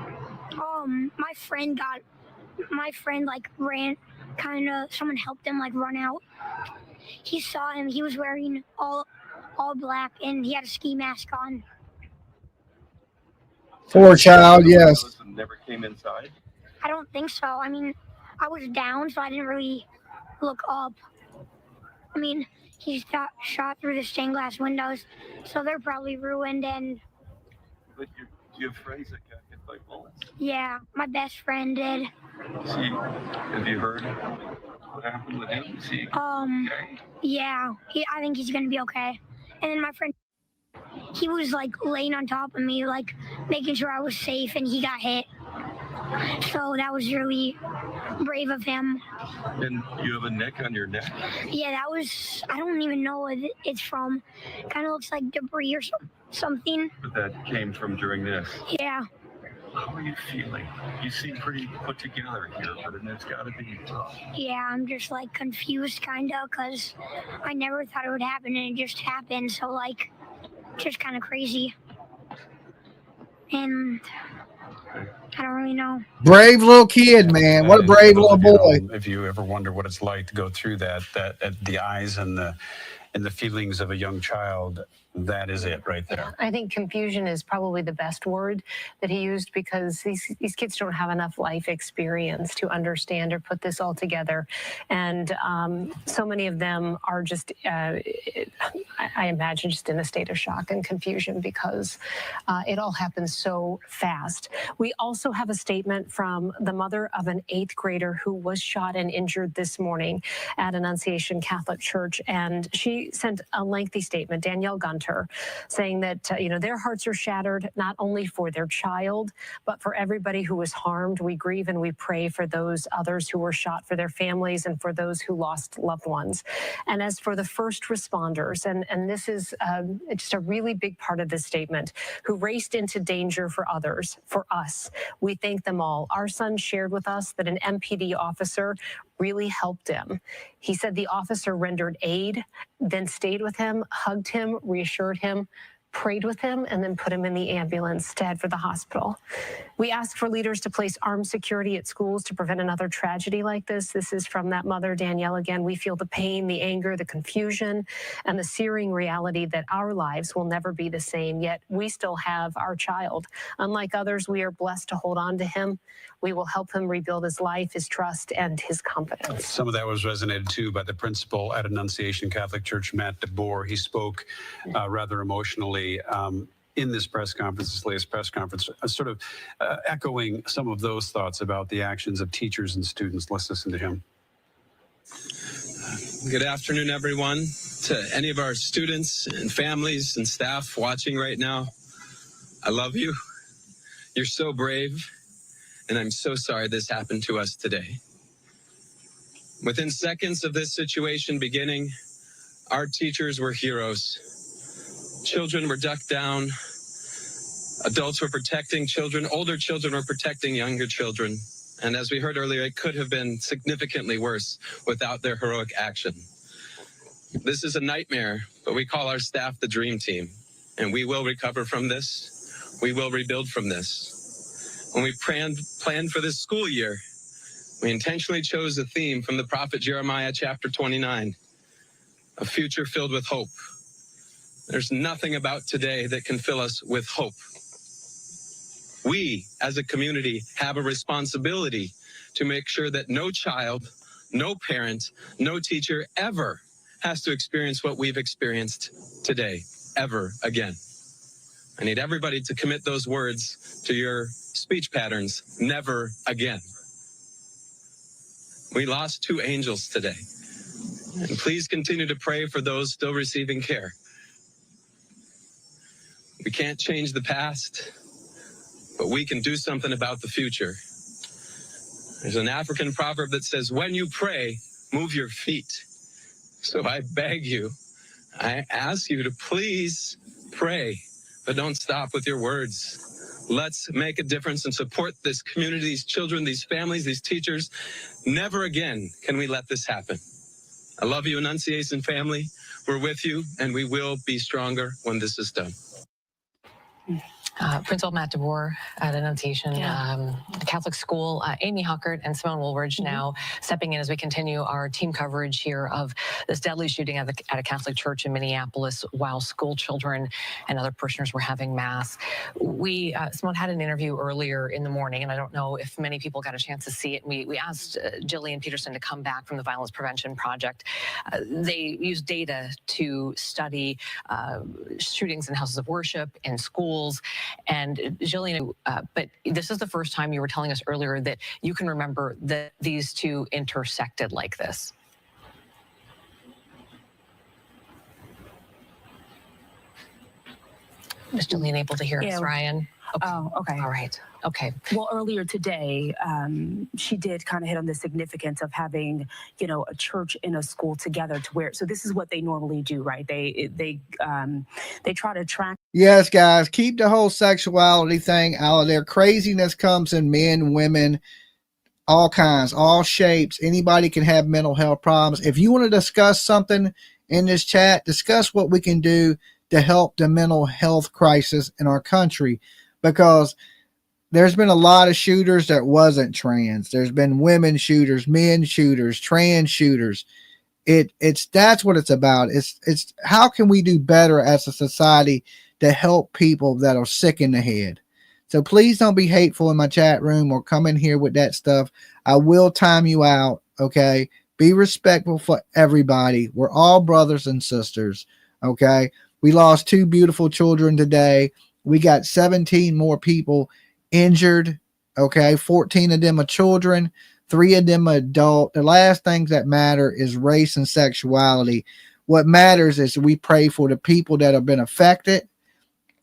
My friend like ran, someone helped him like run out. He saw him. He was wearing all black and he had a ski mask on. Poor child, yes. Never came inside? I don't think so. I mean, I was down, so I didn't really look up. I mean, he got shot through the stained glass windows, so they're probably ruined. And But do you have friends that got hit by bullets? Yeah, my best friend did. Have you heard what happened with him? Is he okay? Yeah, I think he's gonna be okay. And then my friend, he was like laying on top of me, like making sure I was safe, and he got hit. So that was really brave of him. And you have a nick on your neck? Yeah, that was, I don't even know what it's from. Kind of looks like debris or something. But that came from during this? Yeah. How are you feeling? You seem pretty put together here, but it's got to be tough. Yeah, I'm just like confused kind of because I never thought it would happen and it just happened. So like, just kind of crazy. And I don't really know. Brave little kid, man. What a brave little boy. If you ever wonder what it's like to go through that the eyes and the feelings of a young child, that is it right there. I think confusion is probably the best word that he used because these kids don't have enough life experience to understand or put this all together. And so many of them are just, I imagine, just in a state of shock and confusion because it all happens so fast. We also have a statement from the mother of an 8th grader who was shot and injured this morning at Annunciation Catholic Church. And she sent a lengthy statement, Danielle Gunter, saying that, their hearts are shattered, not only for their child, but for everybody who was harmed. We grieve and we pray for those others who were shot, for their families, and for those who lost loved ones. And as for the first responders, and this is just a really big part of this statement, who raced into danger for others, for us, we thank them all. Our son shared with us that an MPD officer really helped him. He said the officer rendered aid, then stayed with him, hugged him, reassured him, prayed with him, and then put him in the ambulance to head for the hospital. We ask for leaders to place armed security at schools to prevent another tragedy like this. This is from that mother, Danielle, again. We feel the pain, the anger, the confusion, and the searing reality that our lives will never be the same, yet we still have our child. Unlike others, we are blessed to hold on to him. We will help him rebuild his life, his trust, and his confidence. Some of that was resonated too by the principal at Annunciation Catholic Church, Matt DeBoer. He spoke rather emotionally in this press conference, this latest press conference, sort of echoing some of those thoughts about the actions of teachers and students. Let's listen to him. Good afternoon, everyone. To any of our students and families and staff watching right now, I love you. You're so brave, and I'm so sorry this happened to us today. Within seconds of this situation beginning, Our teachers were heroes. Children were ducked down. Adults were protecting children. Older children were protecting younger children. And as we heard earlier, it could have been significantly worse without their heroic action. This is a nightmare, but we call our staff the dream team. And we will recover from this. We will rebuild from this. When we planned for this school year, we intentionally chose a theme from the prophet Jeremiah chapter 29, a future filled with hope. There's nothing about today that can fill us with hope. We, as a community, have a responsibility to make sure that no child, no parent, no teacher ever has to experience what we've experienced today, ever again. I need everybody to commit those words to your speech patterns, never again. We lost 2 angels today. And please continue to pray for those still receiving care. We can't change the past, but we can do something about the future. There's an African proverb that says, when you pray, move your feet. So I beg you, I ask you to please pray, but don't stop with your words. Let's make a difference and support this community, these children, these families, these teachers. Never again can we let this happen. I love you, Annunciation family. We're with you, and we will be stronger when this is done. Principal Matt DeBoer at Annunciation Catholic School, Amy Huckert and Simone Woolridge now stepping in as we continue our team coverage here of this deadly shooting at a Catholic church in Minneapolis while school children and other parishioners were having mass. Simone had an interview earlier in the morning, and I don't know if many people got a chance to see it. We asked Jillian Peterson to come back from the Violence Prevention Project. They use data to study shootings in houses of worship, in schools. And Jillian, but this is the first time you were telling us earlier that you can remember that these two intersected like this. Is Jillian able to hear us, Ryan? Okay. Oh, okay. All right. Okay. Well, earlier today, she did kind of hit on the significance of having, a church and a school together to where. So this is what they normally do, right? They try to track. Yes, guys, keep the whole sexuality thing out of there. Craziness comes in men, women, all kinds, all shapes. Anybody can have mental health problems. If you want to discuss something in this chat, discuss what we can do to help the mental health crisis in our country, because there's been a lot of shooters that wasn't trans. There's been women shooters, men shooters, trans shooters. That's what it's about. It's how can we do better as a society to help people that are sick in the head. So please don't be hateful in my chat room or come in here with that stuff. I will time you out. Okay. Be respectful for everybody. We're all brothers and sisters. Okay. We lost 2 beautiful children today. We got 17 more people injured. Okay. 14 of them are children. 3 of them are adult. The last things that matter is race and sexuality. What matters is we pray for the people that have been affected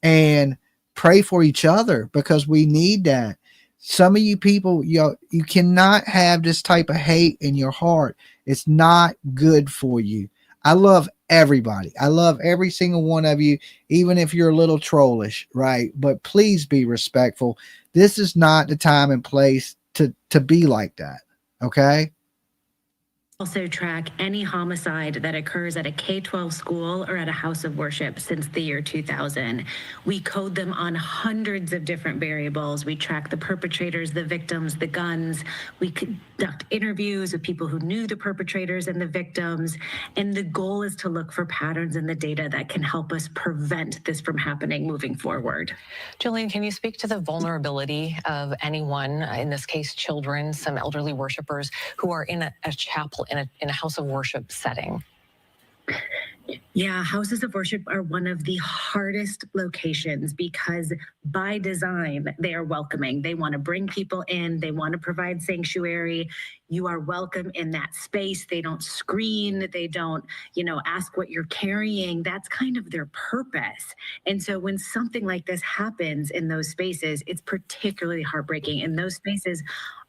and pray for each other, because we need that. Some of you people, you cannot have this type of hate in your heart. It's not good for you. I love everybody. I love every single one of you, even if you're a little trollish, right? But please be respectful. This is not the time and place to be like that. Okay. Also track any homicide that occurs at a K-12 school or at a house of worship since the year 2000. We code them on hundreds of different variables. We track the perpetrators, the victims, the guns. We conduct interviews with people who knew the perpetrators and the victims. And the goal is to look for patterns in the data that can help us prevent this from happening moving forward. Jillian, can you speak to the vulnerability of anyone, in this case, children, some elderly worshipers who are in a chapel, in a house of worship setting? Yeah, houses of worship are one of the hardest locations because by design, they are welcoming. They want to bring people in. They want to provide sanctuary. You are welcome in that space. They don't screen. They don't, ask what you're carrying. That's kind of their purpose. And so when something like this happens in those spaces, it's particularly heartbreaking. And those spaces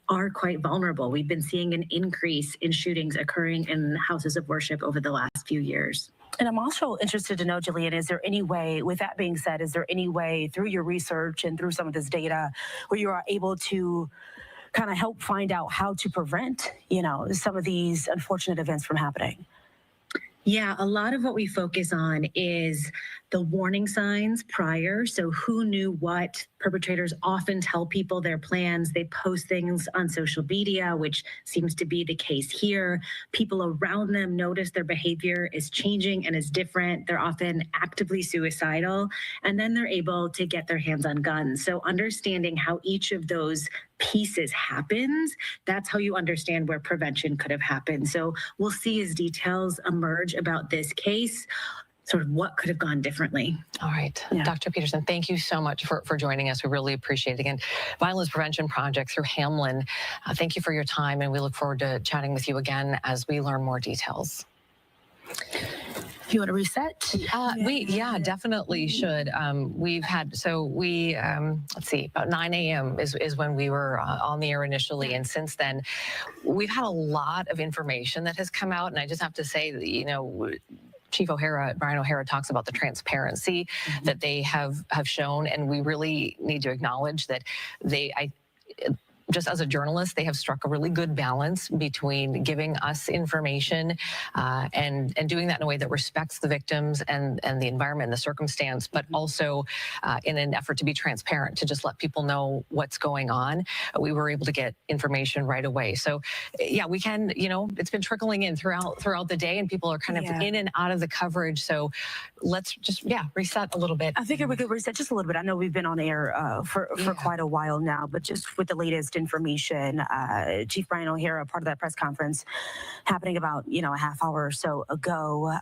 are quite vulnerable. We've been seeing an increase in shootings occurring in houses of worship over the last few years. And I'm also interested to know, Jillian, is there any way, with that being said, is there any way through your research and through some of this data where you are able to kind of help find out how to prevent, some of these unfortunate events from happening? Yeah, a lot of what we focus on is the warning signs prior. So who knew what? Perpetrators often tell people their plans. They post things on social media, which seems to be the case here. People around them notice their behavior is changing and is different. They're often actively suicidal, and then they're able to get their hands on guns. So understanding how each of those pieces happens, that's how you understand where prevention could have happened. So we'll see as details emerge about this case, sort of what could have gone differently. All right. Yeah. Dr. Peterson, thank you so much for joining us. We really appreciate it. Again, Violence Prevention Project through Hamlin. Thank you for your time, and we look forward to chatting with you again as we learn more details. You want to reset? We definitely should. We've had, let's see, about 9 a.m. is when we were on the air initially. And since then, we've had a lot of information that has come out. And I just have to say that, Chief Brian O'Hara talks about the transparency that they have shown. And we really need to acknowledge that just as a journalist, they have struck a really good balance between giving us information and doing that in a way that respects the victims and the environment and the circumstance, but also in an effort to be transparent, to just let people know what's going on. We were able to get information right away. So yeah, we can, it's been trickling in throughout the day, and people are kind of in and out of the coverage. So let's just, reset a little bit. I think we could reset just a little bit. I know we've been on air for quite a while now, but just with the latest information, Chief Brian O'Hara, part of that press conference happening about a half hour or so ago,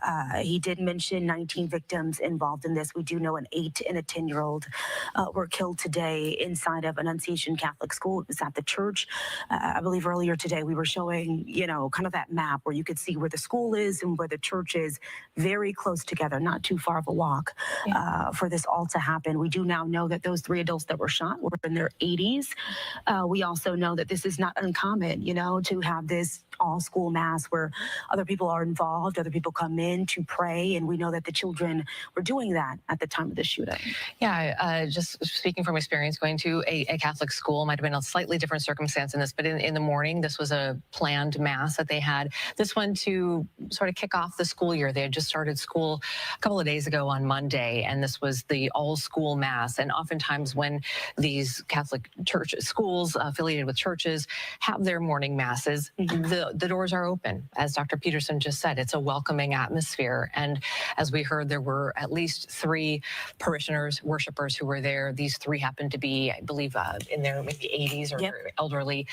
he did mention 19 victims involved in this. We do know an 8 and a 10-year-old were killed today inside of Annunciation Catholic School. It was at the church. I believe earlier today we were showing kind of that map where you could see where the school is and where the church is, very close together, not too far of a walk for this all to happen. We do now know that those 3 adults that were shot were in their 80s. We also know that this is not uncommon, to have this all school mass where other people are involved, other people come in to pray, and we know that the children were doing that at the time of the shooting. Yeah, just speaking from experience, going to a Catholic school might have been a slightly different circumstance in this, but in the morning, this was a planned mass that they had. This one to sort of kick off the school year. They had just started school a couple of days ago on Monday, and this was the all school mass. And oftentimes when these Catholic church schools affiliated with churches have their morning masses, the doors are open. As Dr. Peterson just said, it's a welcoming atmosphere. And as we heard, there were at least 3 parishioners, worshipers who were there. These 3 happened to be, I believe, in their maybe 80s or elderly,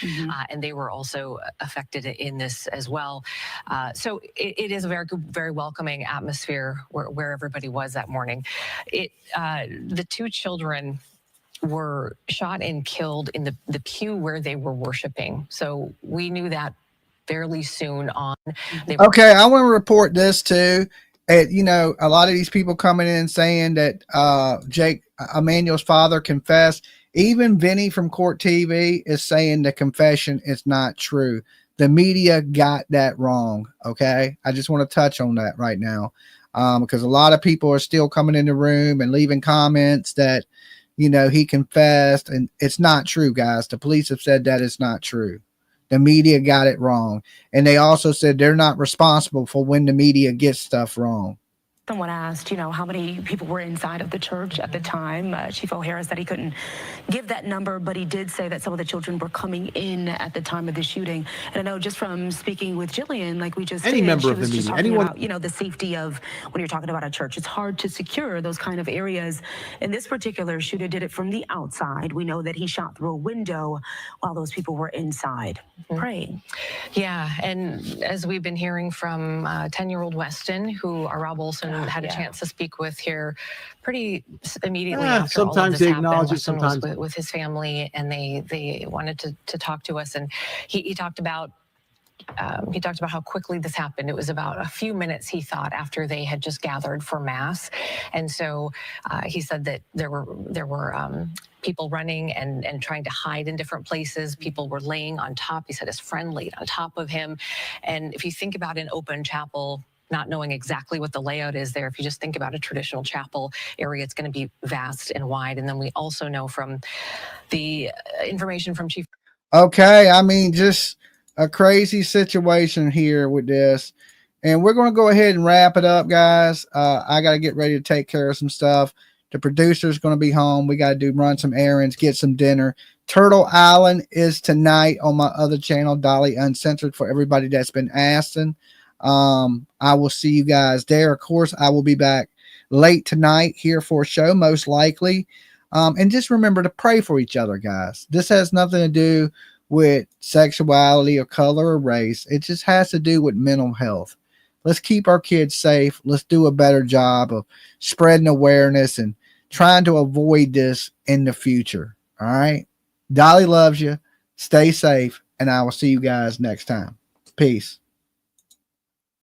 and they were also affected in this as well. So it is a very, very welcoming atmosphere where everybody was that morning. The 2 children were shot and killed in the pew where they were worshiping. So we knew that fairly soon on. Okay, I want to report this too. A lot of these people coming in saying that Jake Emmanuel's father confessed. Even Vinny from Court TV is saying the confession is not true. The media got that wrong. Okay, I just want to touch on that right now because a lot of people are still coming in the room and leaving comments that he confessed, and it's not true, guys. The police have said that it's not true. The media got it wrong. And they also said they're not responsible for when the media gets stuff wrong. Someone asked, how many people were inside of the church at the time. Chief O'Hara said he couldn't give that number, but he did say that some of the children were coming in at the time of the shooting. And I know just from speaking with Jillian, like we just any member of the media, anyone, about, the safety of when you're talking about a church, it's hard to secure those kind of areas. And this particular shooter did it from the outside. We know that he shot through a window while those people were inside praying. Yeah, and as we've been hearing from 10-year-old Weston, who Rob Olson had a chance to speak with here pretty immediately after sometimes all of this they happened. acknowledge it, Weston sometimes was with his family, and they wanted to talk to us, and he talked about he talked about how quickly this happened. It was about a few minutes, he thought, after they had just gathered for mass. And so he said that there were people running and trying to hide in different places. People were laying on top. He said his friend laid on top of him. And if you think about an open chapel, not knowing exactly what the layout is there, if you just think about a traditional chapel area, it's going to be vast and wide. And then we also know from the information from Chief. Okay, I mean, just a crazy situation here with this. And we're going to go ahead and wrap it up, guys. I got to get ready to take care of some stuff. The producer's going to be home. We got to run some errands, get some dinner. Turtle Island is tonight on my other channel, Dolly Uncensored, for everybody that's been asking. I will see you guys there. Of course, I will be back late tonight here for a show, most likely. And just remember to pray for each other, guys. This has nothing to do with sexuality or color or race. It just has to do with mental health. Let's keep our kids safe. Let's do a better job of spreading awareness and trying to avoid this in the future. All right. Dolly loves you. Stay safe. And I will see you guys next time. Peace.